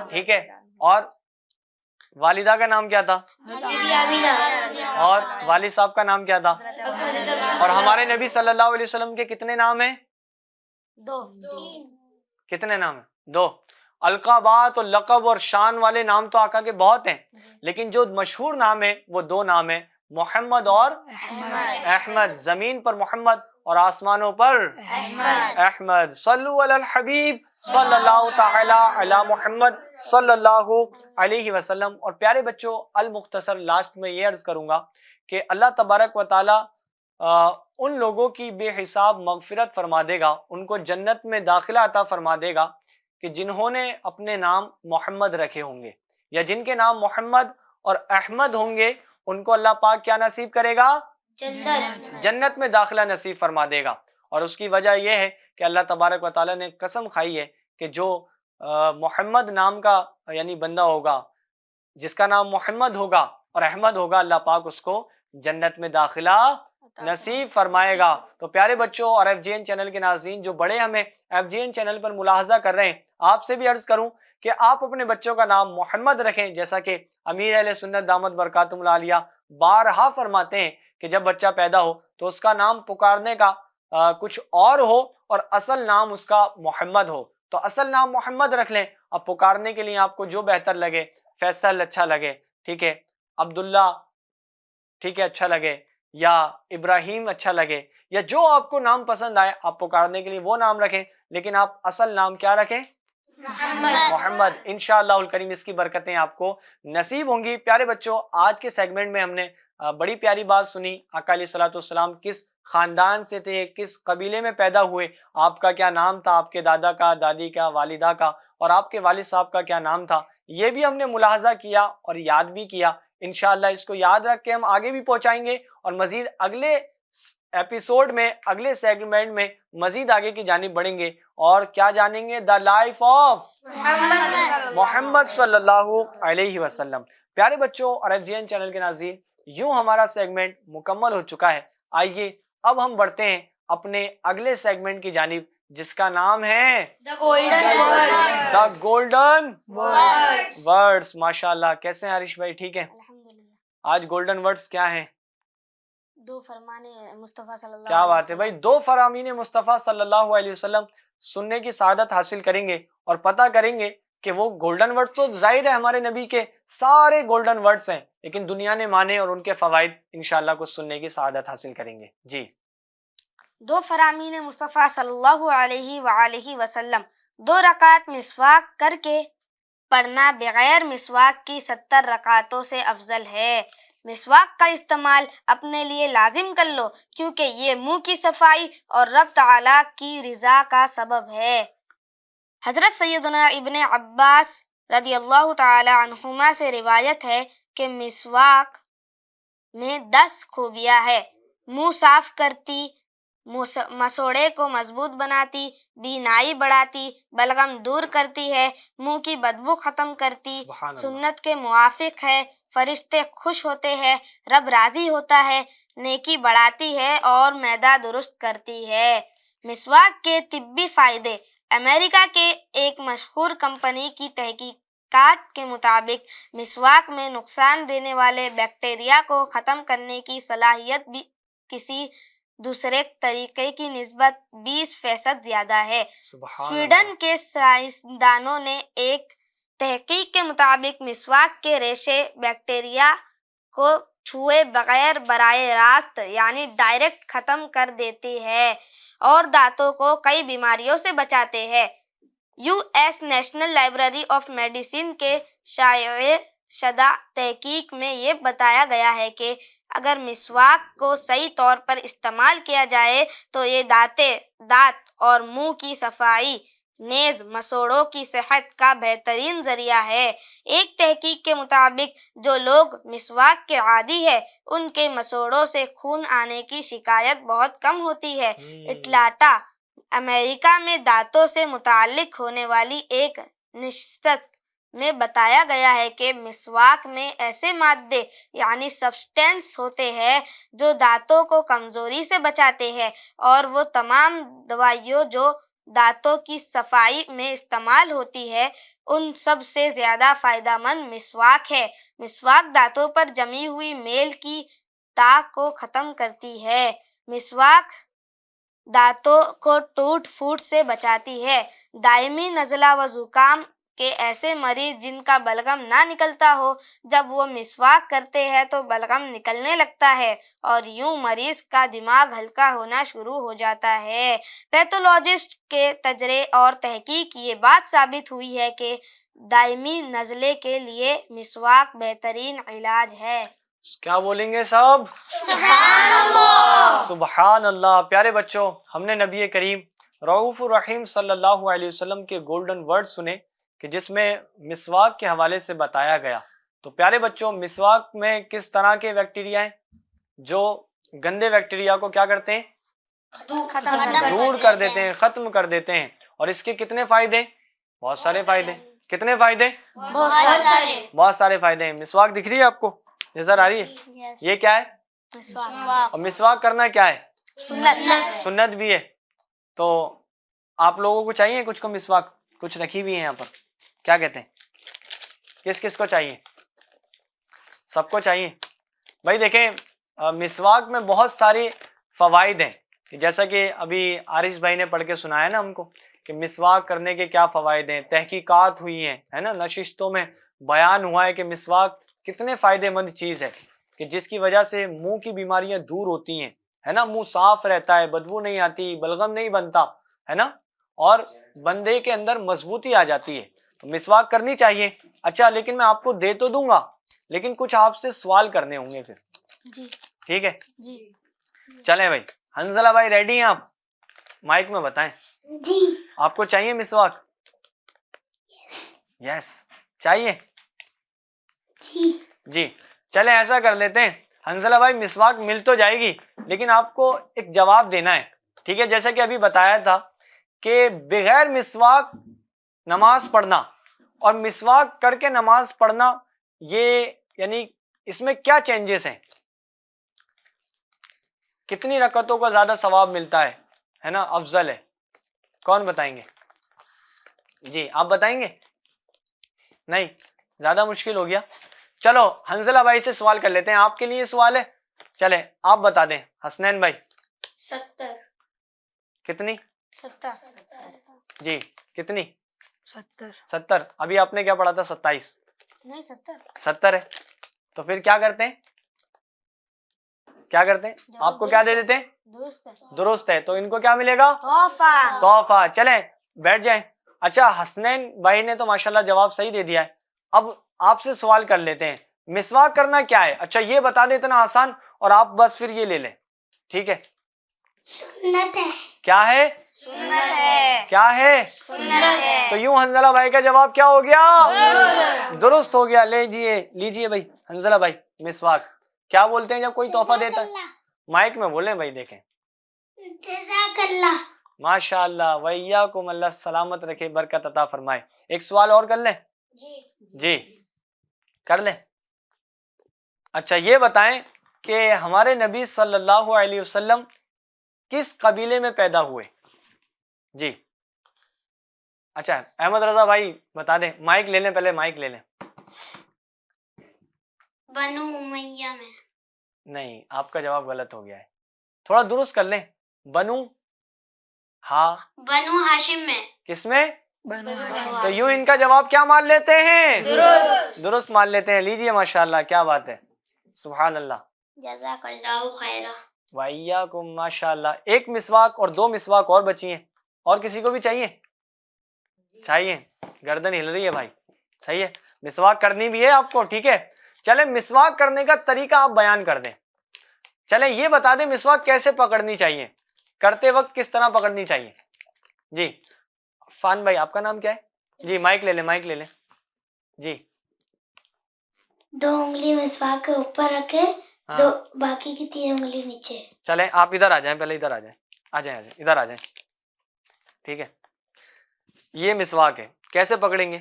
ٹھیک ہے، اور والدہ کا نام کیا تھا، اور والد صاحب کا نام کیا تھا. اور ہمارے نبی صلی اللہ علیہ وسلم کے کتنے نام ہیں؟ کتنے نام ہیں؟ دو. القابات اور لقب اور شان والے نام تو آقا کے بہت ہیں، لیکن جو مشہور نام ہے وہ دو نام ہیں، محمد اور احمد. زمین پر محمد اور آسمانوں پر احمد. صلو علی الحبیب صلی اللہ تعالی علی محمد صلی اللہ علیہ وسلم. اور پیارے بچوں المختصر لاسٹ میں یہ عرض کروں گا کہ اللہ تبارک و تعالی ان لوگوں کی بے حساب مغفرت فرما دے گا، ان کو جنت میں داخلہ عطا فرما دے گا کہ جنہوں نے اپنے نام محمد رکھے ہوں گے، یا جن کے نام محمد اور احمد ہوں گے ان کو اللہ پاک کیا نصیب کرے گا؟ جنت میں داخلہ نصیب فرما دے گا. اور اس کی وجہ یہ ہے کہ اللہ تبارک و تعالیٰ نے قسم کھائی ہے کہ جو محمد نام کا یعنی بندہ ہوگا، جس کا نام محمد ہوگا اور احمد ہوگا، اللہ پاک اس کو جنت میں داخلہ نصیب فرمائے گا. تو پیارے بچوں اور ایف جی این چینل کے ناظرین جو بڑے ہمیں ایف جی این چینل پر ملاحظہ کر رہے ہیں، آپ سے بھی عرض کروں کہ آپ اپنے بچوں کا نام محمد رکھیں، جیسا کہ امیر اہل سنت دامت برکاتہم العالیہ بارہا فرماتے ہیں کہ جب بچہ پیدا ہو تو اس کا نام پکارنے کا کچھ اور ہو اور اصل نام اس کا محمد ہو. تو اصل نام محمد رکھ لیں، اب پکارنے کے لیے آپ کو جو بہتر لگے فیصل اچھا لگے، ٹھیک ہے، عبداللہ ٹھیک ہے اچھا لگے، یا ابراہیم اچھا لگے، یا جو آپ کو نام پسند آئے آپ پکارنے کے لیے وہ نام رکھیں، لیکن آپ اصل نام کیا رکھیں؟ محمد۔ انشاءاللہ الکریم اس کی برکتیں آپ کو نصیب ہوں گی۔ پیارے بچوں، آج کے سیگمنٹ میں ہم نے بڑی پیاری بات سنی، آقا علیہ الصلوۃ والسلام کس خاندان سے تھے، کس قبیلے میں پیدا ہوئے، آپ کا کیا نام تھا، آپ کے دادا کا، دادی کا، والدہ کا، اور آپ کے والد صاحب کا کیا نام تھا، یہ بھی ہم نے ملاحظہ کیا اور یاد بھی کیا۔ انشاءاللہ اس کو یاد رکھ کے ہم آگے بھی پہنچائیں گے، اور مزید اگلے ایپیسوڈ میں، اگلے سیگمنٹ میں مزید آگے کی جانب بڑھیں گے، اور کیا جانیں گے؟ دا لائف آف محمد صلی اللہ علیہ وسلم۔ پیارے بچوں اور FGN چینل کے ناظرین، یوں ہمارا سیگمنٹ مکمل ہو چکا ہے۔ آئیے اب ہم بڑھتے ہیں اپنے اگلے سیگمنٹ کی جانب، جس کا نام ہے دا گولڈن ورڈز۔ ماشاءاللہ، کیسے ہیں عارش بھائی؟ ٹھیک ہے؟ آج گولڈن ورڈز کیا ہیں؟ دو فرمان مصطفیٰ صلی اللہ کیا بات ہے بھائی، دو فرامین مصطفیٰ صلی اللہ علیہ وسلم سننے کی سعادت حاصل کریں گے، اور پتہ کریں گے کہ وہ گولڈن ورڈ تو ظاہر ہے ہمارے نبی کے سارے گولڈن ورڈز ہیں، لیکن دنیا نے مانے اور ان کے فوائد انشاءاللہ کچھ سننے کی سعادت حاصل کریں گے۔ جی، دو فرامین مصطفیٰ صلی اللہ علیہ وآلہ وسلم، 2 رکعت مسواک کر کے پڑھنا بغیر مسواک کی 70 رکعتوں سے افضل ہے۔ مسواک کا استعمال اپنے لیے لازم کر لو، کیونکہ یہ منہ کی صفائی اور رب تعالیٰ کی رضا کا سبب ہے۔ حضرت سیدنا ابن عباس رضی اللہ تعالی عنہما سے روایت ہے کہ مسواک میں 10 خوبیاں ہیں۔ منہ صاف کرتی، مسوڑے کو مضبوط بناتی، بینائی بڑھاتی، بلغم دور کرتی ہے، منہ کی بدبو ختم کرتی، سنت کے موافق ہے، فرشتے خوش ہوتے ہیں، رب راضی ہوتا ہے، نیکی بڑھاتی ہے اور معدہ درست کرتی ہے۔ مسواک کے طبی فائدے۔ امریکہ کے ایک مشہور کمپنی کی تحقیقات کے مطابق مسواک میں نقصان دینے والے بیکٹیریا کو ختم کرنے کی صلاحیت بھی کسی دوسرے طریقے کی نسبت 20% زیادہ ہے۔ سویڈن کے سائنسدانوں نے ایک تحقیق کے مطابق مسواک کے ریشے بیکٹیریا کو چھوئے بغیر براہ راست یعنی ڈائریکٹ ختم کر دیتی ہے اور دانتوں کو کئی بیماریوں سے بچاتے ہیں۔ US national library of medicine کے شائع شدہ تحقیق میں یہ بتایا گیا ہے کہ اگر مسواک کو صحیح طور پر استعمال کیا جائے تو یہ دانت اور منہ کی صفائی نیز مسوڑوں کی صحت کا بہترین ذریعہ ہے۔ ایک تحقیق کے مطابق جو لوگ مسواک کے عادی ہیں ان کے مسوڑوں سے خون آنے کی شکایت بہت کم ہوتی ہے۔ اٹلانٹا، امریکہ میں دانتوں سے متعلق ہونے والی ایک نشست میں بتایا گیا ہے کہ مسواک میں ایسے مادے یعنی سبسٹینس ہوتے ہیں جو دانتوں کو کمزوری سے بچاتے ہیں، اور وہ تمام دوائیوں جو دانتوں کی صفائی میں استعمال ہوتی ہے ان سب سے زیادہ فائدہ مند مسواک ہے۔ مسواک دانتوں پر جمی ہوئی میل کی تاک کو ختم کرتی ہے۔ مسواک دانتوں کو ٹوٹ پھوٹ سے بچاتی ہے۔ دائمی نزلہ و زکام کے ایسے مریض جن کا بلغم نہ نکلتا ہو، جب وہ مسواک کرتے ہیں تو بلغم نکلنے لگتا ہے اور یوں مریض کا دماغ ہلکا ہونا شروع ہو جاتا ہے۔ پیتھولوجسٹ کے تجربے اور تحقیق یہ بات ثابت ہوئی ہے کہ دائمی نزلے کے لیے مسواک بہترین علاج ہے۔ کیا بولیں گے صاحب؟ سبحان اللہ، سبحان اللہ۔ پیارے بچوں، ہم نے نبی کریم رؤوف الرحیم صلی اللہ علیہ وسلم کے گولڈن ورڈ سنے کہ جس میں مسواک کے حوالے سے بتایا گیا۔ تو پیارے بچوں، مسواک میں کس طرح کے بیکٹیریا ہیں جو گندے بیکٹیریا کو کیا کرتے ہیں؟ دور کر دیتے ہیں، ختم کر دیتے ہیں۔ اور اس کے کتنے فائدے؟ بہت سارے فائدے۔ کتنے فائدے؟ بہت سارے فائدے ہیں۔ مسواک دکھ رہی ہے آپ کو؟ نظر آ رہی ہے؟ یہ کیا ہے؟ اور مسواک کرنا کیا ہے؟ سنت بھی ہے۔ تو آپ لوگوں کو چاہیے کچھ کو مسواک؟ کچھ رکھی بھی ہیں یہاں پر، کیا کہتے ہیں؟ کس کس کو چاہیے؟ سب کو چاہیے؟ بھائی دیکھیں، مسواک میں بہت سارے فوائد ہیں، جیسا کہ ابھی عارش بھائی نے پڑھ کے سنایا نا ہم کو کہ مسواک کرنے کے کیا فوائد ہیں، تحقیقات ہوئی ہیں، ہے نا، نشستوں میں بیان ہوا ہے کہ مسواک کتنے فائدے مند چیز ہے کہ جس کی وجہ سے منہ کی بیماریاں دور ہوتی ہیں، ہے نا، منہ صاف رہتا ہے، بدبو نہیں آتی، بلغم نہیں بنتا، ہے نا، اور بندے کے اندر مضبوطی آ جاتی ہے، تو مسواک کرنی چاہیے۔ اچھا لیکن میں آپ کو دے تو دوں گا لیکن کچھ آپ سے سوال کرنے ہوں گے پھر، جی ٹھیک ہے؟ جی چلیں بھائی، حنزلہ بھائی ریڈی ہیں آپ؟ مائک میں بتائیں، جی آپ کو چاہیے مسواک؟ یس چاہیے؟ جی جی چلیں ایسا کر لیتے ہیں، حنزلہ بھائی مسواک مل تو جائے گی لیکن آپ کو ایک جواب دینا ہے، ٹھیک ہے؟ جیسا کہ ابھی بتایا تھا کہ بغیر مسواک نماز پڑھنا اور مسواک کر کے نماز پڑھنا، یہ یعنی اس میں کیا چینجز ہیں، کتنی رکعتوں کا زیادہ ثواب ملتا ہے نا، افضل ہے؟ کون بتائیں گے؟ جی آپ بتائیں گے؟ نہیں زیادہ مشکل ہو گیا؟ چلو حنزلہ بھائی سے سوال کر لیتے ہیں، آپ کے لیے سوال ہے، چلیں آپ بتا دیں۔ حسنین بھائی 70 کتنی؟ 70 جی کتنی؟ 70 70؟ ابھی آپ نے کیا پڑھا تھا؟ 27؟ نہیں 70 70 ہے تو پھر کیا کرتے ہیں، کیا کرتے ہیں، آپ کو کیا دے دیتے ہیں؟ درست ہے درست ہے، تو ان کو کیا ملے گا؟ تحفہ۔ تحفہ۔ چلیں بیٹھ جائیں۔ اچھا حسنین بھائی نے تو ماشاءاللہ جواب صحیح دے دیا ہے، اب آپ سے سوال کر لیتے ہیں، مسواک کرنا کیا ہے؟ اچھا یہ بتا دیں، اتنا آسان، اور آپ بس پھر یہ لے لیں، ٹھیک ہے؟ سنت ہے، کیا ہے؟ سنت ہے، کیا ہے؟ سنت ہے۔ تو یوں حنزلہ بھائی کا جواب کیا ہو گیا؟ درست ہو گیا۔ لیجیے بھائی حنزلہ بھائی مسواک کیا بولتے ہیں جب کوئی تحفہ دیتا ہے؟ مائک میں بولیں بھائی، دیکھیں۔ جزاک اللہ۔ ماشاء اللہ، وَإِيَّاكُمْ، اللہ سلامت رکھے، برکت عطا فرمائے۔ ایک سوال اور کر لیں؟ جی کر لیں۔ اچھا یہ بتائیں کہ ہمارے نبی صلی اللہ علیہ وسلم کس قبیلے میں پیدا ہوئے؟ جی اچھا احمد رضا بھائی بتا دیں، مائک لے لیں، پہلے مائک لے لیں۔ بنو امیہ میں۔ نہیں آپ کا جواب غلط ہو گیا ہے، تھوڑا درست کر لیں۔ بنو، ہاں بنو ہاشم میں۔ کس میں؟ تو یوں ان کا جواب کیا مان لیتے ہیں؟ درست مان لیتے ہیں۔ لیجیے ماشاءاللہ، کیا بات ہے، سبحان اللہ، جزاک اللہ خیرہ۔ وَإِيَّاكُمْ، ماشاءاللہ۔ ایک مسواک اور 2 مسواک اور بچی ہیں، اور کسی کو بھی چاہیے؟ چاہیے؟ گردن ہل رہی ہے بھائی، صحیح ہے، مسواک کرنی بھی ہے آپ کو، ٹھیک ہے؟ چلیں مسواک کرنے کا طریقہ آپ بیان کر دیں، چلیں یہ بتا دیں مسواک کیسے پکڑنی چاہیے، کرتے وقت کس طرح پکڑنی چاہیے؟ جی فان بھائی آپ کا نام کیا ہے؟ جی مائک لے لیں، مائک لے لیں، جی 2 انگلی مسواک کے اوپر رکھے، ہاں باقی کی 3 انگلی نیچے۔ چلیں آپ ادھر آ جائیں، پہلے ادھر آ جائیں، آ جائیں ادھر آ جائیں، ٹھیک ہے؟ یہ مسواک ہے، کیسے پکڑیں گے؟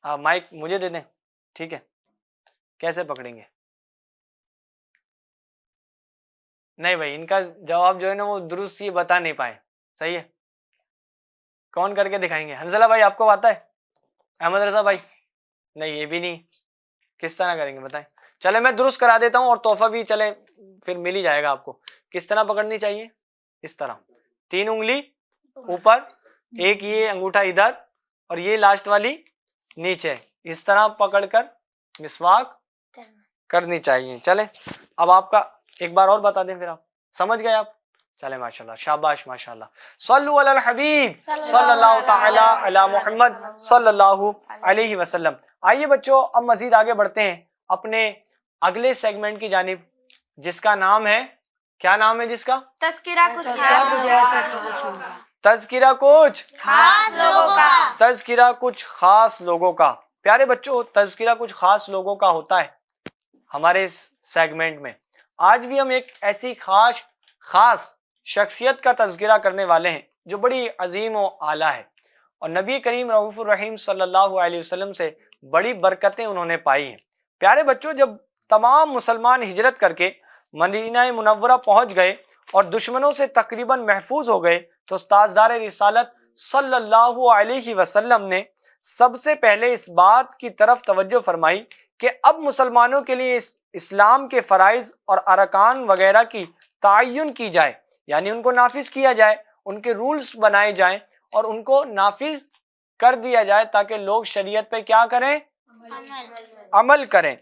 آپ مائک مجھے دے دیں، ٹھیک ہے؟ کیسے پکڑیں گے؟ نہیں بھائی ان کا جواب جو ہے نا وہ درست یہ بتا نہیں پائے، صحیح ہے؟ کون کر کے دکھائیں گے؟ حنزلہ بھائی آپ کو آتا ہے؟ احمد رضا بھائی نہیں، یہ بھی نہیں، کس طرح کریں گے بتائیں؟ چلے میں درست کرا دیتا ہوں، اور تحفہ بھی چلے پھر مل ہی جائے گا آپ کو۔ کس طرح پکڑنی چاہیے؟ اس طرح 3 انگلی اوپر، ایک یہ انگوٹھا ادھر، اور یہ لاسٹ والی نیچے، اس طرح پکڑ کر مسواک کرنی چاہیے۔ چلیں اب آپ کا ایک بار اور بتا دیں، پھر آپ سمجھ گئے آپ؟ چلیں ماشاءاللہ، شاباش ماشاءاللہ، صلو علی الحبیب صلی اللہ تعالی علی محمد صلی اللہ علیہ وسلم۔ آئیے بچوں اب مزید آگے بڑھتے ہیں اپنے اگلے سیگمنٹ کی جانب، جس کا نام ہے، کیا نام ہے جس کا؟ تذکرہ کچھ خاص لوگوں کا۔ تذکرہ کچھ خاص لوگوں کا۔ تذکرہ کچھ خاص لوگوں کا۔ پیارے بچوں تذکرہ کچھ خاص لوگوں کا ہوتا ہے ہمارے اس سیگمنٹ میں۔ آج بھی ہم ایک ایسی خاص شخصیت کا تذکرہ کرنے والے ہیں جو بڑی عظیم و اعلیٰ ہے، اور نبی کریم رؤوف الرحیم صلی اللہ علیہ وسلم سے بڑی برکتیں انہوں نے پائی ہیں۔ پیارے بچوں جب تمام مسلمان ہجرت کر کے مدینہ منورہ پہنچ گئے اور دشمنوں سے تقریباً محفوظ ہو گئے، تو تاجدار رسالت صلی اللہ علیہ وسلم نے سب سے پہلے اس بات کی طرف توجہ فرمائی کہ اب مسلمانوں کے لیے اسلام کے فرائض اور ارکان وغیرہ کی تعین کی جائے، یعنی ان کو نافذ کیا جائے، ان کے رولز بنائے جائیں اور ان کو نافذ کر دیا جائے، تاکہ لوگ شریعت پہ کیا کریں؟ عمل کریں.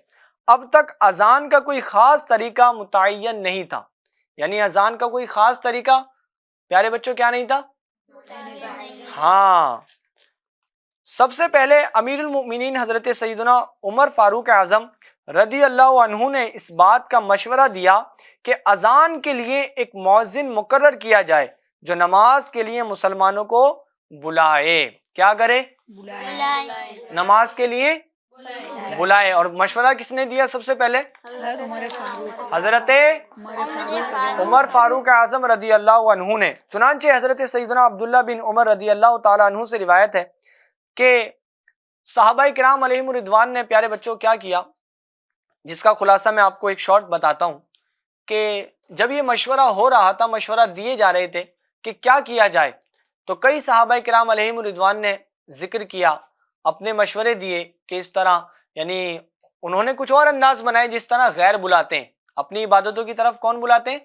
اب تک اذان کا کوئی خاص طریقہ متعین نہیں تھا، یعنی اذان کا کوئی خاص طریقہ پیارے بچوں کیا نہیں تھا؟ ہاں، سب سے پہلے امیر المؤمنین حضرت سیدنا عمر فاروق اعظم رضی اللہ عنہ نے اس بات کا مشورہ دیا کہ اذان کے لیے ایک مؤذن مقرر کیا جائے جو نماز کے لیے مسلمانوں کو بلائے. کیا کرے؟ نماز کے لیے بلائے. اور مشورہ کس نے دیا سب سے پہلے؟ حضرت عمر فاروق اعظم رضی اللہ عنہ نے. چنانچہ حضرت سیدنا عبداللہ بن عمر رضی اللہ تعالی عنہ سے روایت ہے کہ صحابہ کرام علیہم رضوان نے پیارے بچوں کیا کیا، جس کا خلاصہ میں آپ کو ایک شارٹ بتاتا ہوں کہ جب یہ مشورہ ہو رہا تھا، مشورہ دیے جا رہے تھے کہ کیا کیا جائے، تو کئی صحابہ کرام علیہم رضوان نے ذکر کیا، اپنے مشورے دیے کہ اس طرح، یعنی انہوں نے کچھ اور انداز بنائے جس طرح غیر بلاتے ہیں، اپنی عبادتوں کی طرف کون بلاتے ہیں؟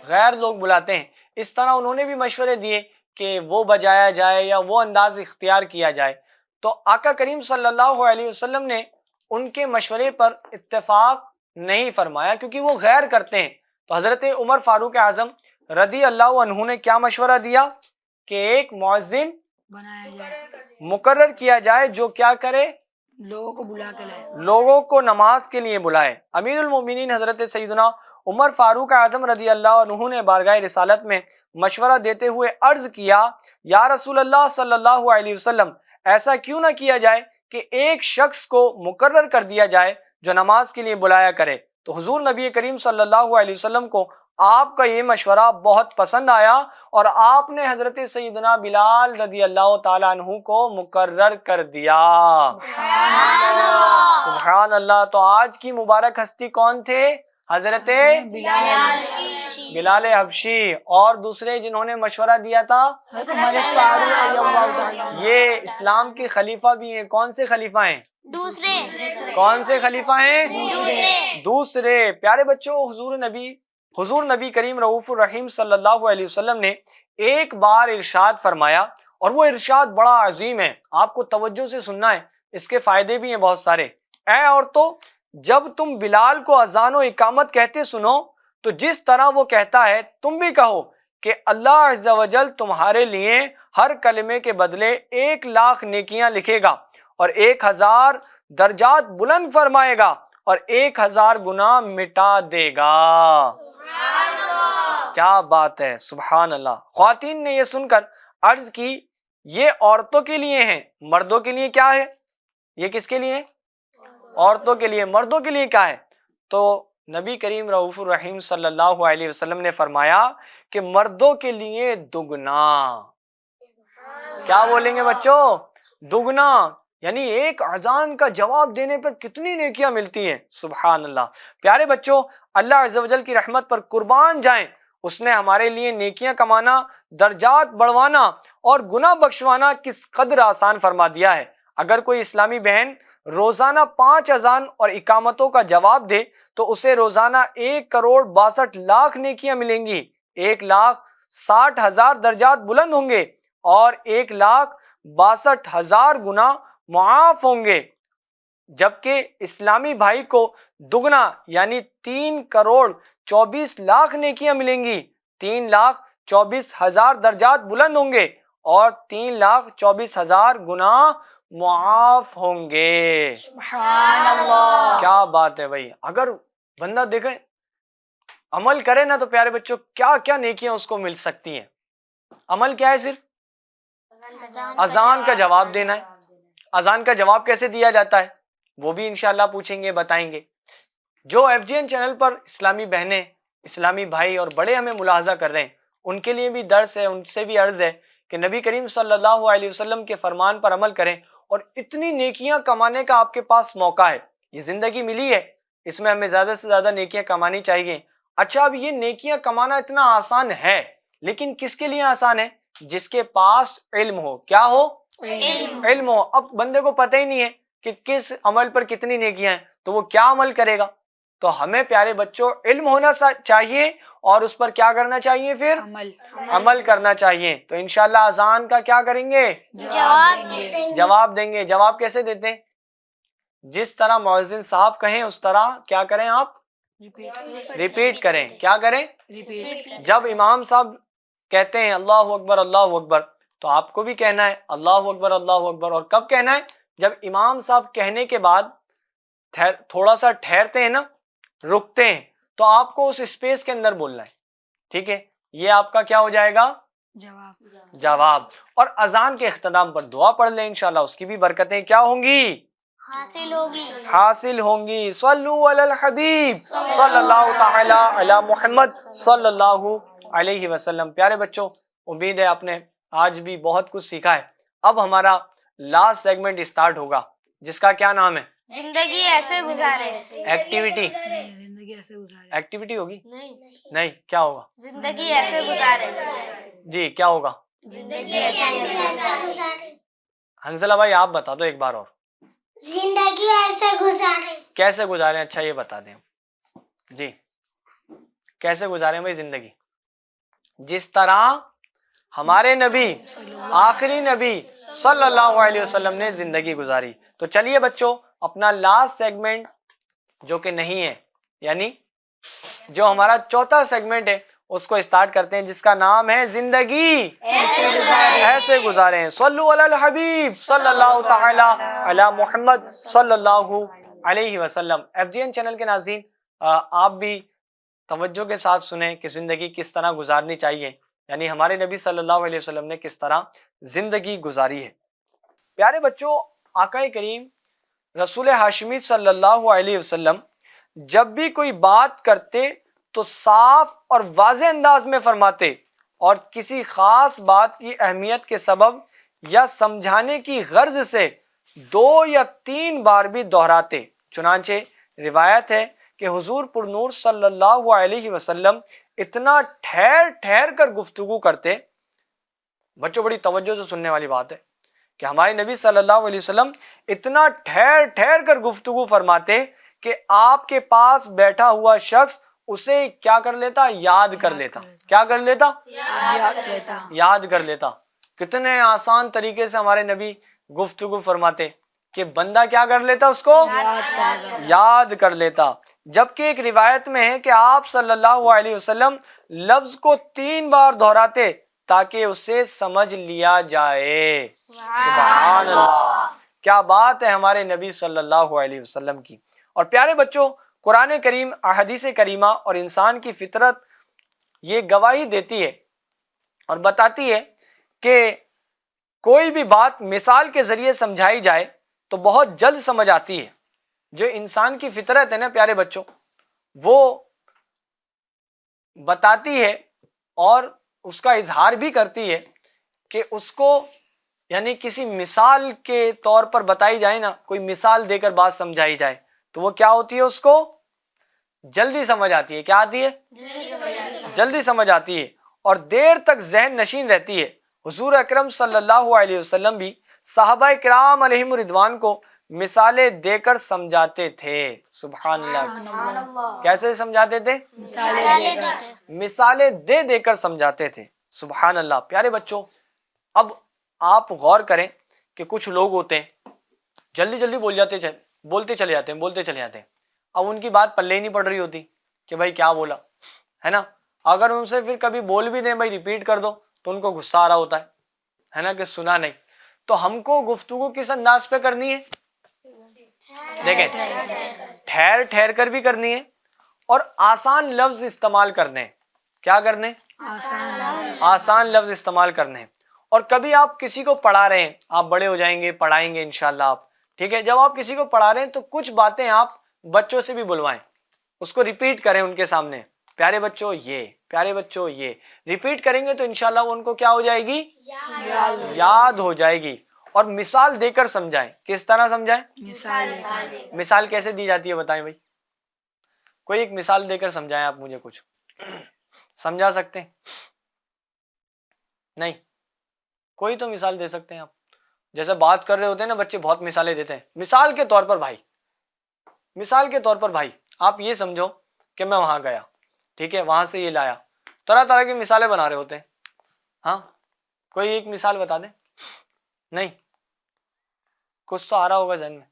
غیر لوگ بلاتے ہیں. اس طرح انہوں نے بھی مشورے دیے کہ وہ بجایا جائے یا وہ انداز اختیار کیا جائے. تو آقا کریم صلی اللہ علیہ وسلم نے ان کے مشورے پر اتفاق نہیں فرمایا کیونکہ وہ غیر کرتے ہیں. تو حضرت عمر فاروق اعظم رضی اللہ عنہ نے کیا مشورہ دیا کہ ایک مؤذن مقرر کیا جائے جو کیا کرے؟ لوگوں کو بلا کے لائے، لوگوں کو نماز کے لیے بلائے. امیر المومنین حضرت سیدنا عمر فاروق اعظم رضی اللہ عنہ نے بارگاہ رسالت میں مشورہ دیتے ہوئے عرض کیا، یا رسول اللہ صلی اللہ علیہ وسلم، ایسا کیوں نہ کیا جائے کہ ایک شخص کو مقرر کر دیا جائے جو نماز کے لیے بلایا کرے. تو حضور نبی کریم صلی اللہ علیہ وسلم کو آپ کا یہ مشورہ بہت پسند آیا اور آپ نے حضرت سیدنا بلال رضی اللہ تعالیٰ عنہ کو مقرر کر دیا. سبحان اللہ. تو آج کی مبارک ہستی کون تھے؟ حضرت بلال حبشی. اور دوسرے جنہوں نے مشورہ دیا تھا یہ اسلام کے خلیفہ بھی ہیں. کون سے خلیفہ ہیں؟ کون سے خلیفہ ہیں؟ دوسرے. پیارے بچوں، حضور نبی کریم رؤوف الرحیم صلی اللہ علیہ وسلم نے ایک بار ارشاد فرمایا، اور وہ ارشاد بڑا عظیم ہے، آپ کو توجہ سے سننا ہے، اس کے فائدے بھی ہیں بہت سارے. اے عورتوں، جب تم بلال کو اذان و اقامت کہتے سنو تو جس طرح وہ کہتا ہے تم بھی کہو کہ اللہ عز و جل تمہارے لیے ہر کلمے کے بدلے 1,00,000 نیکیاں لکھے گا اور 1,000 درجات بلند فرمائے گا اور 1,000 گناہ مٹا دے گا. کیا بات ہے، سبحان اللہ. خواتین نے یہ سن کر عرض کی، یہ عورتوں کے لیے ہیں، مردوں کے لیے کیا ہے؟ یہ کس کے لیے؟ عورتوں کے لیے. مردوں کے لیے کیا ہے؟ تو نبی کریم رؤوف الرحیم صلی اللہ علیہ وسلم نے فرمایا کہ مردوں کے لیے دگنا. کیا بولیں گے بچوں؟ دگنا. یعنی ایک اذان کا جواب دینے پر کتنی نیکیاں ملتی ہیں. سبحان اللہ. پیارے بچوں، اللہ عز و جل کی رحمت پر قربان جائیں، اس نے ہمارے لیے نیکیاں کمانا، درجات بڑھوانا اور گناہ بخشوانا کس قدر آسان فرما دیا ہے. اگر کوئی اسلامی بہن روزانہ 5 اذان اور اقامتوں کا جواب دے تو اسے روزانہ 1,62,00,000 نیکیاں ملیں گی، 1,60,000 درجات بلند ہوں گے اور 1,62,000 گناہ معاف ہوں گے. جبکہ اسلامی بھائی کو دگنا یعنی 3,24,00,000 نیکیاں ملیں گی، 3,24,000 درجات بلند ہوں گے اور 3,24,000 گناہ معاف ہوں گے. سبحان اللہ. کیا بات ہے بھائی. اگر بندہ دیکھیں عمل کرے نا تو پیارے بچوں کیا کیا نیکیاں اس کو مل سکتی ہیں. عمل کیا ہے؟ صرف اذان کا جواب دینا ہے. اذان کا جواب کیسے دیا جاتا ہے وہ بھی انشاءاللہ پوچھیں گے، بتائیں گے. جو FGN چینل پر اسلامی بہنیں، اسلامی بھائی اور بڑے ہمیں ملاحظہ کر رہے ہیں، ان کے لیے بھی درس ہے، ان سے بھی عرض ہے کہ نبی کریم صلی اللہ علیہ وسلم کے فرمان پر عمل کریں اور اتنی نیکیاں کمانے کا آپ کے پاس موقع ہے. یہ زندگی ملی ہے، اس میں ہمیں زیادہ سے زیادہ نیکیاں کمانی چاہیے. اچھا، اب یہ نیکیاں کمانا اتنا آسان ہے، لیکن کس کے لیے آسان ہے؟ جس کے پاس علم ہو. کیا ہو؟ علم ہو. اب بندے کو پتہ ہی نہیں ہے کہ کس عمل پر کتنی نیکیاں ہیں تو وہ کیا عمل کرے گا. تو ہمیں پیارے بچوں علم ہونا چاہیے اور اس پر کیا کرنا چاہیے؟ پھر عمل کرنا چاہیے. تو انشاءاللہ اذان کا کیا کریں گے؟ جواب دیں گے. جواب کیسے دیتے ہیں؟ جس طرح مؤذن صاحب کہیں اس طرح کیا کریں آپ؟ ریپیٹ کریں. کیا کریں؟ جب امام صاحب کہتے ہیں اللہ اکبر اللہ اکبر تو آپ کو بھی کہنا ہے اللہ اکبر اللہ اکبر. اور کب کہنا ہے؟ جب امام صاحب کہنے کے بعد تھوڑا سا ٹھہرتے ہیں نا، رکتے ہیں، تو آپ کو اس اسپیس کے اندر بولنا ہے. ٹھیک ہے، یہ آپ کا کیا ہو جائے گا؟ جواب. اور اذان کے اختتام پر دعا پڑھ لیں، انشاءاللہ اس کی بھی برکتیں کیا ہوں گی؟ حاصل ہوں گی. صلو علی الحبیب صلی اللہ تعالی علی محمد صلی اللہ علیہ وسلم. پیارے بچوں، امید ہے آپ نے آج بھی بہت کچھ سیکھا ہے. اب ہمارا لاسٹ سیگمنٹ اسٹارٹ ہوگا جس کا کیا نام ہے؟ زندگی ایسے گزارے. ایکٹیویٹی. زندگی ایسے گزارے. ایکٹیویٹی ہوگی؟ نہیں، کیا ہوگا؟ زندگی ایسے گزارے. جی کیا ہوگا؟ زندگی ایسے گزارے. حنزلہ بھائی آپ بتا دو ایک بار اور. زندگی ایسے گزارے. کیسے گزاریں؟ اچھا یہ بتا دیں. جی کیسے گزاریں بھائی زندگی؟ جس طرح ہمارے نبی آخری نبی صلی اللہ علیہ وسلم نے زندگی گزاری. تو چلیے بچوں، اپنا لاسٹ سیگمنٹ جو کہ نہیں ہے، یعنی جو ہمارا چوتھا سیگمنٹ ہے، اس کو اسٹارٹ کرتے ہیں جس کا نام ہے زندگی ایسے گزاریں. صلو علی الحبیب صلی اللہ تعالی علی محمد صلی اللہ علیہ وسلم. FGN چینل کے ناظرین، آپ بھی توجہ کے ساتھ سنیں کہ زندگی کس طرح گزارنی چاہیے، یعنی ہمارے نبی صلی اللہ علیہ وسلم نے کس طرح زندگی گزاری ہے. پیارے بچوں، آقا کریم رسول ہاشمی صلی اللہ علیہ وسلم جب بھی کوئی بات کرتے تو صاف اور واضح انداز میں فرماتے اور کسی خاص بات کی اہمیت کے سبب یا سمجھانے کی غرض سے 2 یا 3 بار بھی دہراتے. چنانچہ روایت ہے کہ حضور پر نور صلی اللہ علیہ وسلم اتنا ٹھہر ٹھہر کر گفتگو کرتے. بچوں بڑی توجہ سے سننے والی بات ہے کہ ہمارے نبی صلی اللہ علیہ وسلم اتنا ٹھہر ٹھہر کر گفتگو فرماتے کہ آپ کے پاس بیٹھا ہوا شخص اسے کیا کر لیتا؟ یاد کر لیتا. کیا کر لیتا؟ یاد کر لیتا. کتنے آسان طریقے سے ہمارے نبی گفتگو فرماتے کہ بندہ کیا کر لیتا؟ اس کو یاد کر لیتا. جبکہ ایک روایت میں ہے کہ آپ صلی اللہ علیہ وسلم لفظ کو 3 بار دہراتے تاکہ اسے سمجھ لیا جائے. سبحان اللہ، کیا بات ہے ہمارے نبی صلی اللہ علیہ وسلم کی. اور پیارے بچوں، قرآن کریم، احادیث کریمہ اور انسان کی فطرت یہ گواہی دیتی ہے اور بتاتی ہے کہ کوئی بھی بات مثال کے ذریعے سمجھائی جائے تو بہت جلد سمجھ آتی ہے. جو انسان کی فطرت ہے نا پیارے بچوں، وہ بتاتی ہے اور اس کا اظہار بھی کرتی ہے کہ اس کو یعنی کسی مثال کے طور پر بتائی جائے نا، کوئی مثال دے کر بات سمجھائی جائے تو وہ کیا ہوتی ہے؟ اس کو جلدی سمجھ آتی ہے. کیا آتی ہے؟ جلدی سمجھ آتی ہے اور دیر تک ذہن نشین رہتی ہے. حضور اکرم صلی اللہ علیہ وسلم بھی صحابہ کرام علیہم رضوان کو مثالیں دے کر سمجھاتے تھے. سبحان اللہ. کیسے سمجھاتے تھے؟ مثالیں دے دے کر سمجھاتے تھے. سبحان اللہ. پیارے بچوں، اب آپ غور کریں کہ کچھ لوگ ہوتے ہیں جلدی جلدی بولتے چلے جاتے ہیں. اب ان کی بات پلے ہی نہیں پڑ رہی ہوتی کہ بھائی کیا بولا، ہے نا. اگر ان سے پھر کبھی بول بھی دیں بھائی ریپیٹ کر دو تو ان کو غصہ آ رہا ہوتا ہے نا، کہ سنا نہیں. تو ہم کو گفتگو کس انداز پہ کرنی ہے؟ دیکھیں، ٹھہر ٹھہر کر بھی کرنی ہے اور آسان لفظ استعمال کرنے. کیا کرنے؟ آسان لفظ استعمال کرنے. اور کبھی آپ کسی کو پڑھا رہے ہیں، آپ بڑے ہو جائیں گے پڑھائیں گے انشاءاللہ آپ، ٹھیک ہے. جب آپ کسی کو پڑھا رہے ہیں تو کچھ باتیں آپ بچوں سے بھی بلوائیں، اس کو ریپیٹ کریں ان کے سامنے. پیارے بچوں یہ، پیارے بچوں یہ ریپیٹ کریں گے تو انشاءاللہ وہ ان کو کیا ہو جائے گی؟ یاد ہو جائے گی. اور مثال دے کر سمجھائیں. کس طرح سمجھائیں؟ مثال کیسے دی جاتی ہے بتائیں بھائی. کوئی ایک مثال دے کر سمجھائیں آپ مجھے. کچھ سمجھا سکتے ہیں؟ نہیں، کوئی تو مثال دے سکتے ہیں آپ. جیسے بات کر رہے ہوتے ہیں نا بچے، بہت مثالیں دیتے ہیں. مثال کے طور پر بھائی آپ یہ سمجھو کہ میں وہاں گیا، ٹھیک ہے، وہاں سے یہ لایا. طرح طرح کی مثالیں بنا رہے ہوتے ہیں. ہاں، کوئی ایک مثال بتا دیں. نہیں، کچھ تو آ رہا ہوگا ذہن میں.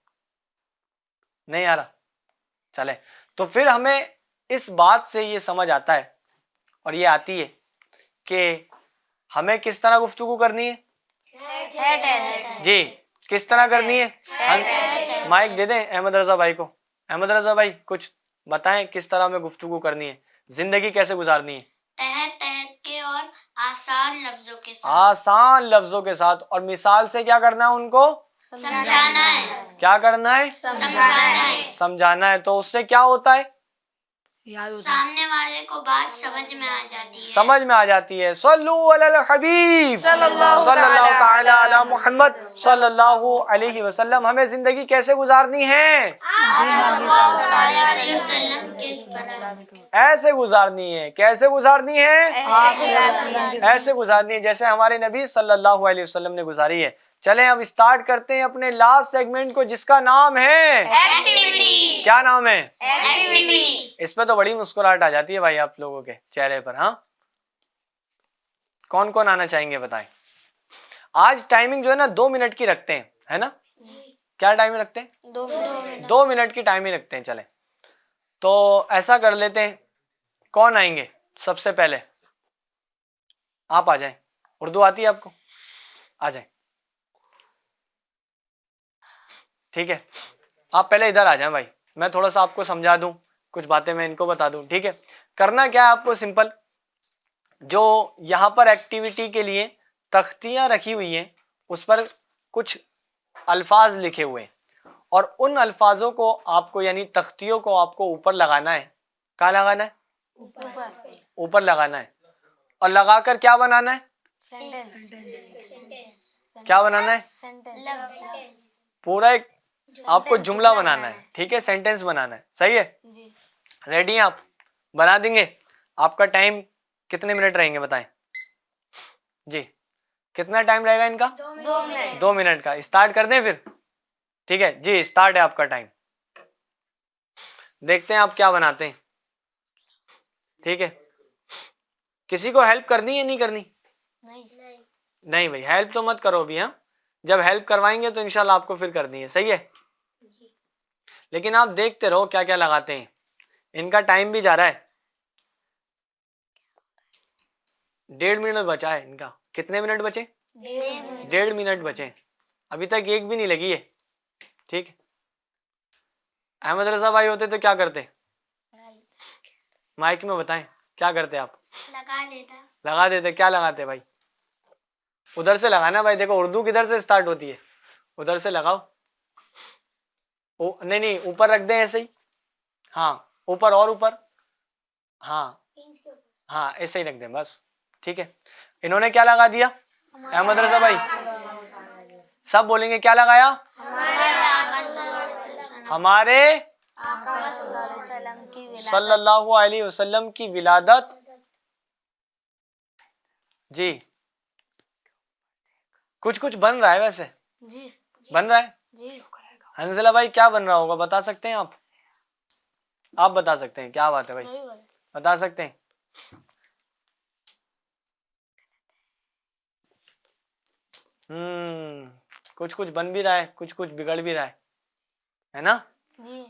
نہیں آ رہا؟ چلے تو پھر ہمیں اس بات سے یہ سمجھ آتا ہے اور یہ آتی ہے کہ ہمیں کس طرح گفتگو کرنی ہے. جی کس طرح کرنی ہے؟ مائک دے دیں احمد رضا بھائی کو. احمد رضا بھائی کچھ بتائیں کس طرح ہمیں گفتگو کرنی ہے, زندگی کیسے گزارنی ہے؟ ٹہر ٹہر کے اور آسان لفظوں کے ساتھ. آسان لفظوں کے ساتھ, اور مثال سے کیا کرنا ہے ان کو؟ سمجھانا ہے. کیا کرنا ہے؟ سمجھانا ہے. سمجھانا ہے. تو اس سے کیا ہوتا ہے؟ یاد ہوتا سامنے والے کو بات سمجھ میں آ جاتی ہے. سمجھ میں آ جاتی ہے. صلو علی الحبیب صلی اللہ تعالی علی محمد صلی اللہ علیہ وسلم. ہمیں زندگی کیسے گزارنی ہے؟ ایسے گزارنی ہے. کیسے گزارنی ہے؟ ایسے گزارنی ہے جیسے ہمارے نبی صلی اللہ علیہ وسلم نے گزاری ہے. چلیں اب اسٹارٹ کرتے ہیں اپنے لاسٹ سیگمنٹ کو, جس کا نام ہے ایکٹیویٹی. کیا نام ہے؟ ایکٹیویٹی. اس پہ تو بڑی مسکراہٹ آ جاتی ہے بھائی آپ لوگوں کے چہرے پر. ہاں کون کون آنا چاہیں گے بتائیں. آج ٹائمنگ جو ہے نا 2 منٹ کی رکھتے ہیں, ہے نا؟ کیا ٹائمنگ رکھتے ہیں؟ 2 منٹ کی ٹائمنگ رکھتے ہیں. چلیں تو ایسا کر لیتے ہیں, کون آئیں گے سب سے پہلے؟ آپ آ جائیں. اردو آتی ہے آپ کو؟ آ جائیں. ٹھیک ہے آپ پہلے ادھر آ جائیں بھائی, میں تھوڑا سا آپ کو سمجھا دوں, کچھ باتیں میں ان کو بتا دوں. ٹھیک ہے کرنا کیا ہے آپ کو؟ سمپل, جو یہاں پر ایکٹیویٹی کے لیے تختیاں رکھی ہوئی ہیں اس پر کچھ الفاظ لکھے ہوئے ہیں, اور ان الفاظوں کو آپ کو یعنی تختیوں کو آپ کو اوپر لگانا ہے. کہاں لگانا ہے؟ اوپر لگانا ہے. اور لگا کر کیا بنانا ہے؟ کیا بنانا ہے؟ پورا ایک آپ کو جملہ بنانا ہے. ٹھیک ہے سینٹینس بنانا ہے. صحیح ہے؟ ریڈی ہیں آپ؟ بنا دیں گے. آپ کا ٹائم کتنے منٹ رہیں گے بتائیں؟ جی کتنا ٹائم رہے گا ان کا؟ 2 منٹ کا. اسٹارٹ کر دیں پھر؟ ٹھیک ہے جی اسٹارٹ ہے آپ کا ٹائم. دیکھتے ہیں آپ کیا بناتے ہیں. ٹھیک ہے کسی کو ہیلپ کرنی ہے نہیں کرنی؟ نہیں بھائی ہیلپ تو مت کرو ابھی. ہاں جب ہیلپ کروائیں گے تو انشاءاللہ آپ کو پھر کرنی ہے. صحیح ہے لیکن آپ دیکھتے رہو کیا کیا لگاتے ہیں. ان کا ٹائم بھی جا رہا ہے, 1.5 منٹ بچا ہے ان کا. کتنے منٹ بچے؟ 1.5 منٹ بچے. ابھی تک ایک بھی نہیں لگی ہے. ٹھیک احمد رضا بھائی ہوتے تو کیا کرتے؟ مائک میں بتائیں کیا کرتے آپ؟ لگا دیتے. کیا لگاتے بھائی؟ ادھر سے لگانا بھائی. دیکھو اردو کدھر سے اسٹارٹ ہوتی ہے, ادھر سے لگاؤ. نہیں اوپر رکھ دیں ایسے ہی. ہاں اوپر اور اوپر. ہاں ایسے ہی رکھ دیں بس. ٹھیک ہے انہوں نے کیا لگا دیا؟ احمد رضا بھائی سب بولیں گے کیا لگایا؟ ہمارے صلی اللہ علیہ وسلم کی ولادت. جی کچھ بن رہا ہے ویسے. بن رہا ہے. حنزلہ بھائی کیا بن رہا ہوگا بتا سکتے ہیں آپ؟ آپ بتا سکتے ہیں کیا بات ہے بھائی, بتا سکتے ہیں؟ کچھ بن بھی رہا ہے, کچھ بگڑ بھی رہا ہے نا؟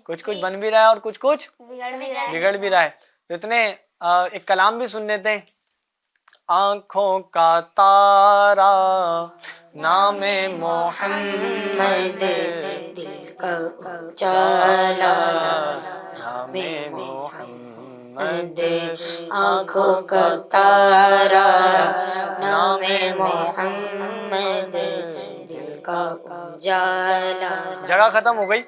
کچھ بن بھی رہا ہے اور کچھ بگڑ بھی رہا ہے. تو اتنے ایک کلام بھی سن لیتے ہیں. آنکھوں کا تارا نام محمد, دل کا اجالا نام محمد, آنکھوں کا تارا نام محمد, دل کا اجالا. جگہ ختم ہو گئی.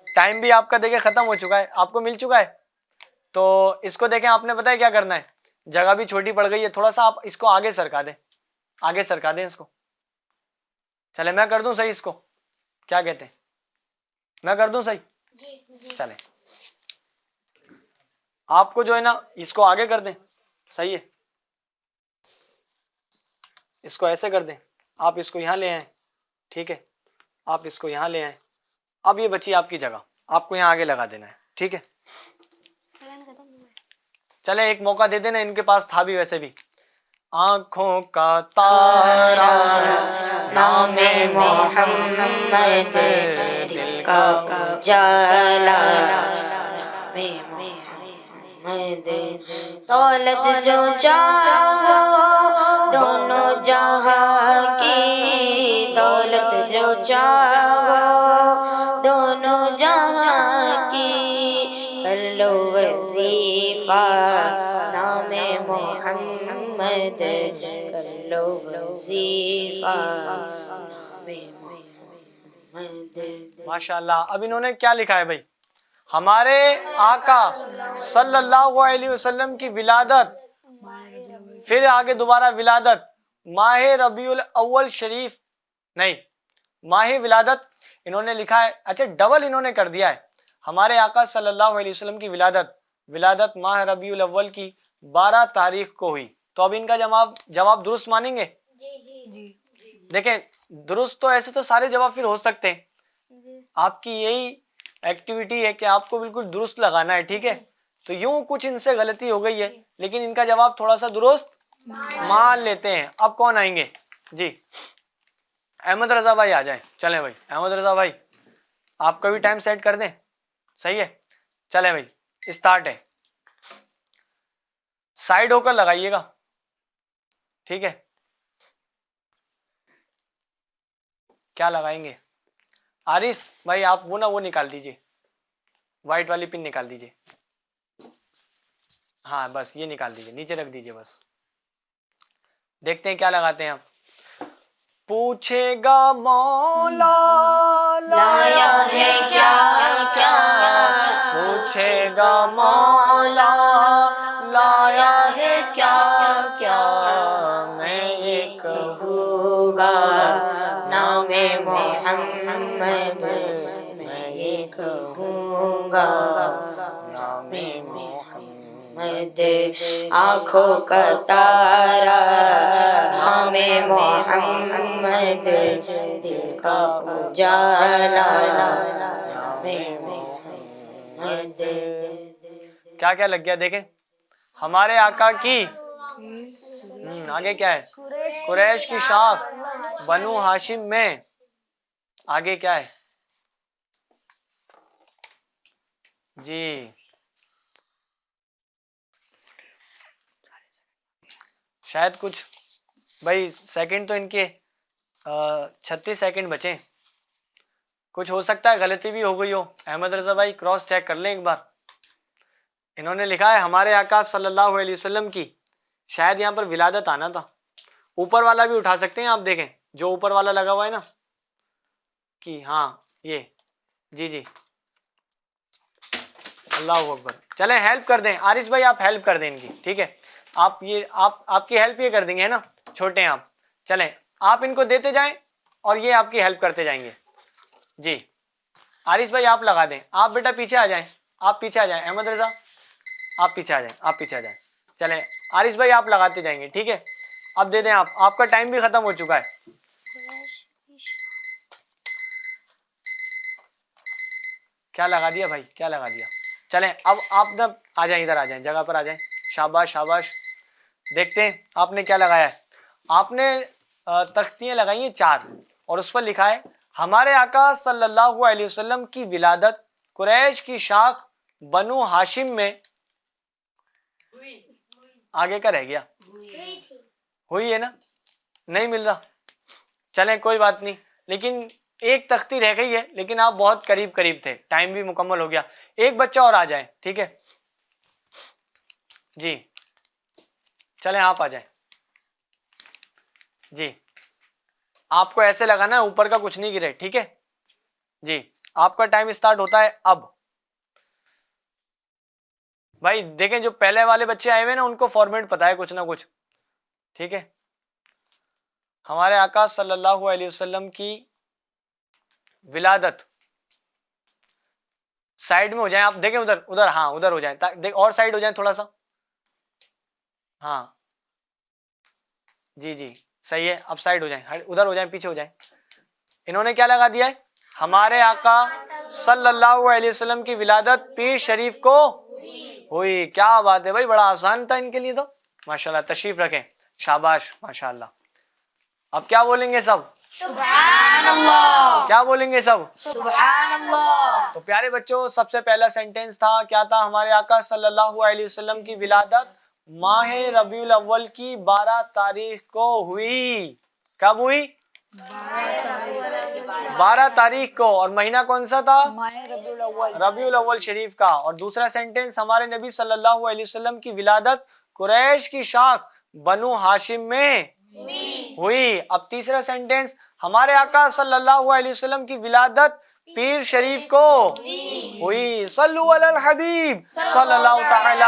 ٹائم بھی آپ کا دیکھیں ختم ہو چکا ہے, آپ کو مل چکا ہے. تو اس کو دیکھیں آپ نے پتا ہے کیا کرنا ہے, جگہ بھی چھوٹی پڑ گئی ہے, تھوڑا سا آپ اس کو آگے سرکا دیں, اس کو. چلے میں کر دوں صحیح اس کو, کیا کہتے ہیں؟ میں کر دوں صحیح؟ چلیں آپ کو جو ہے نا اس کو آگے کر دیں. صحیح ہے اس کو ایسے کر دیں. آپ اس کو یہاں لے آئیں. ٹھیک ہے آپ اس کو یہاں لے آئیں. اب یہ بچی آپ کی جگہ, آپ کو یہاں آگے لگا دینا ہے. ٹھیک ہے چلے ایک موقع دے دینا, ان کے پاس تھا بھی ویسے بھی. آنکھوں کا تارا نام محمد, دل کا اجالا نام محمد دولت جو چاہو دونوں جہاں کی دولت جو چاہو دونوں جہاں کی کر لو وظیفہ نام محمد کر لو وظیفہ نام محمد. ماشاءاللہ. اب انہوں نے کیا لکھا ہے بھائی؟ ہمارے آقا صلی اللہ علیہ وسلم کی ولادت، پھر آگے دوبارہ ولادت ماہ ربیع الاول شریف، نہیں ماہ ولادت انہوں نے لکھا ہے. اچھا ڈبل انہوں نے کر دیا ہے. ہمارے آقا صلی اللہ علیہ وسلم کی ولادت ماہ ربیع الاول کی 12 تاریخ کو ہوئی. تو اب ان کا جواب درست مانیں گے؟ دیکھیں درست تو ایسے تو سارے جواب پھر ہو سکتے ہیں، آپ کی یہی ایکٹیویٹی ہے کہ آپ کو بالکل درست لگانا ہے. ٹھیک ہے، تو یوں کچھ ان سے غلطی ہو گئی ہے لیکن ان کا جواب تھوڑا سا درست مان لیتے ہیں. اب کون آئیں گے؟ جی احمد رضا بھائی آ جائیں. چلیں بھائی احمد رضا بھائی آپ کا بھی ٹائم سیٹ کر دیں. صحیح ہے، چلیں بھائی اسٹارٹ ہے. سائڈ ہو کر لگائیے گا. ٹھیک ہے، کیا لگائیں گے؟ آرس بھائی آپ وہ نکال دیجئے، وائٹ والی پن نکال دیجئے. ہاں بس یہ نکال دیجئے، نیچے رکھ دیجئے. بس دیکھتے ہیں کیا لگاتے ہیں آپ. پوچھے گا مولا لایا ہے کیا کیا پوچھے گا مولا لایا ہے کیا کیا، میں یہ کہوں گا نام محمد میں یہ کہوں گا نام محمد آنکھوں کا تارا نام محمد دل کا اجالا نام محمد. کیا لگ گیا دیکھیں. ہمارے آقا کی آگے کیا ہے؟ قریش کی شاخ بنو ہاشم میں. آگے کیا ہے؟ جی شاید کچھ بھائی سیکنڈ تو ان کے 36 سیکنڈ بچیں، کچھ ہو سکتا ہے غلطی بھی ہو گئی ہو. احمد رضا بھائی کراس چیک کر لیں ایک بار. انہوں نے لکھا ہے ہمارے آقا صلی اللہ علیہ وسلم کی، شاید یہاں پر ولادت آنا تھا. اوپر والا بھی اٹھا سکتے ہیں آپ، دیکھیں جو اوپر والا لگا ہوا ہے نا کہ ہاں یہ جی اللہ اکبر. چلیں ہیلپ کر دیں عارف بھائی، آپ ہیلپ کر دیں ان کی. ٹھیک ہے، آپ کی ہیلپ یہ کر دیں گے ہے نا، چھوٹے ہیں آپ. چلیں آپ ان کو دیتے جائیں اور یہ آپ کی ہیلپ کرتے جائیں گے. جی عارف بھائی آپ لگا دیں. آپ بیٹا پیچھے آ جائیں، آپ پیچھے آ جائیں. احمد رضا آپ پیچھے آ جائیں. چلیں عارف بھائی آپ لگاتے جائیں گے. ٹھیک ہے، اب دے دیں آپ کا ٹائم بھی ختم ہو چکا ہے. کیا لگا دیا بھائی، کیا لگا دیا. چلیں اب آپ نا آ جائیں، ادھر آ جائیں، جگہ پر آ جائیں. شاباش شاباش. دیکھتے ہیں آپ نے کیا لگایا ہے. آپ نے تختیاں لگائی ہیں 4 اور اس پر لکھا ہے ہمارے آقا صلی اللہ علیہ وسلم کی ولادت قریش کی شاخ بنو ہاشم میں. آگے کا رہ گیا، ہوئی ہے نا، نہیں مل رہا. چلیں کوئی بات نہیں، لیکن ایک تختی رہ گئی ہے، لیکن آپ بہت قریب تھے، ٹائم بھی مکمل ہو گیا. ایک بچہ اور آ جائیں. ٹھیک ہے جی چلیں آپ آ جائیں. جی آپ کو ایسے لگانا ہے اوپر کا کچھ نہیں گرے. ٹھیک ہے جی آپ کا ٹائم اسٹارٹ ہوتا ہے اب. بھائی دیکھیں جو پہلے والے بچے آئے ہوئے نا ان کو فارمیٹ پتا ہے کچھ نہ کچھ. ٹھیک ہے، ہمارے آقا صلی اللہ علیہ وسلم کی ولادت. سائڈ میں ہو جائیں آپ، دیکھیں ادھر ہاں ادھر ہو جائیں، اور سائڈ ہو جائیں تھوڑا سا. ہاں جی صحیح ہے، اب سائڈ ہو جائیں، ادھر ہو جائیں، پیچھے ہو جائیں. انہوں نے کیا لگا دیا ہے؟ ہمارے آقا صلی اللہ علیہ وسلم کی ولادت پیر شریف کو ہوئی. کیا بات ہے بھائی، بڑا آسان تھا ان کے لیے تو. ماشاءاللہ تشریف رکھیں. شاباش ماشاءاللہ. اب کیا بولیں گے سب؟ سبحان اللہ کیا بولیں گے سب؟ سبحان اللہ. تو پیارے بچوں، سب سے پہلا سینٹنس تھا، کیا تھا؟ ہمارے آقا صلی اللہ علیہ وسلم کی ولادت ماہ ربیع الاول کی 12 تاریخ کو ہوئی. کب ہوئی؟ 12 تاریخ کو. اور مہینہ کون سا تھا؟ ربیع الاول شریف کا. اور دوسرا سینٹنس، ہمارے نبی صلی اللہ علیہ وسلم کی ولادت قریش کی شاخ بنو ہاشم میں ہوئی. اب تیسرا سینٹنس، ہمارے آقا صلی اللہ علیہ وسلم کی ولادت پیر شریف کو ہوئی. صلو علی الحبیب صلی اللہ تعالی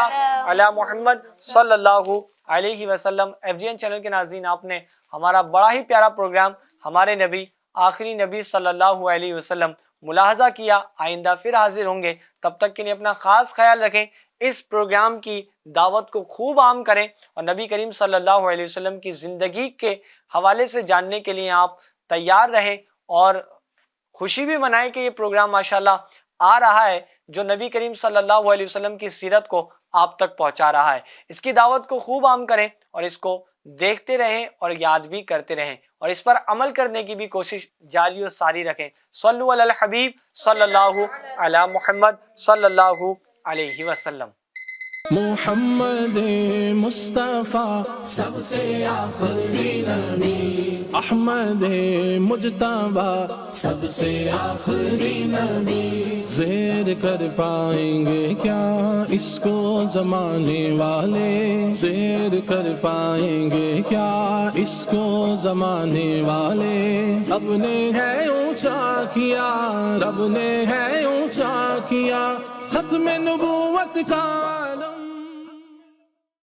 علی محمد صلی اللہ علیہ وسلم. ایف جی این چینل کے ناظرین، آپ نے ہمارا بڑا ہی پیارا پروگرام ہمارے نبی آخری نبی صلی اللہ علیہ وسلم ملاحظہ کیا. آئندہ پھر حاضر ہوں گے، تب تک کے لیے اپنا خاص خیال رکھیں. اس پروگرام کی دعوت کو خوب عام کریں اور نبی کریم صلی اللہ علیہ وسلم کی زندگی کے حوالے سے جاننے کے لیے آپ تیار رہیں اور خوشی بھی منائیں کہ یہ پروگرام ماشاءاللہ آ رہا ہے جو نبی کریم صلی اللہ علیہ وسلم کی سیرت کو آپ تک پہنچا رہا ہے. اس کی دعوت کو خوب عام کریں اور اس کو دیکھتے رہیں اور یاد بھی کرتے رہیں اور اس پر عمل کرنے کی بھی کوشش جاری و ساری رکھیں. صلو علی الحبیب صلی اللہ علی محمد صلی اللہ علیہ وسلم. محمد مصطفیٰ سب سے آخری نبی، احمد مجتبیٰ سب سے آخری نبی. زیر کر پائیں گے کیا اس کو زمانے والے، زیر کر پائیں گے کیا اس کو زمانے والے. رب نے ہے اونچا کیا، رب نے ہے اونچا کیا ختم نبوت کا.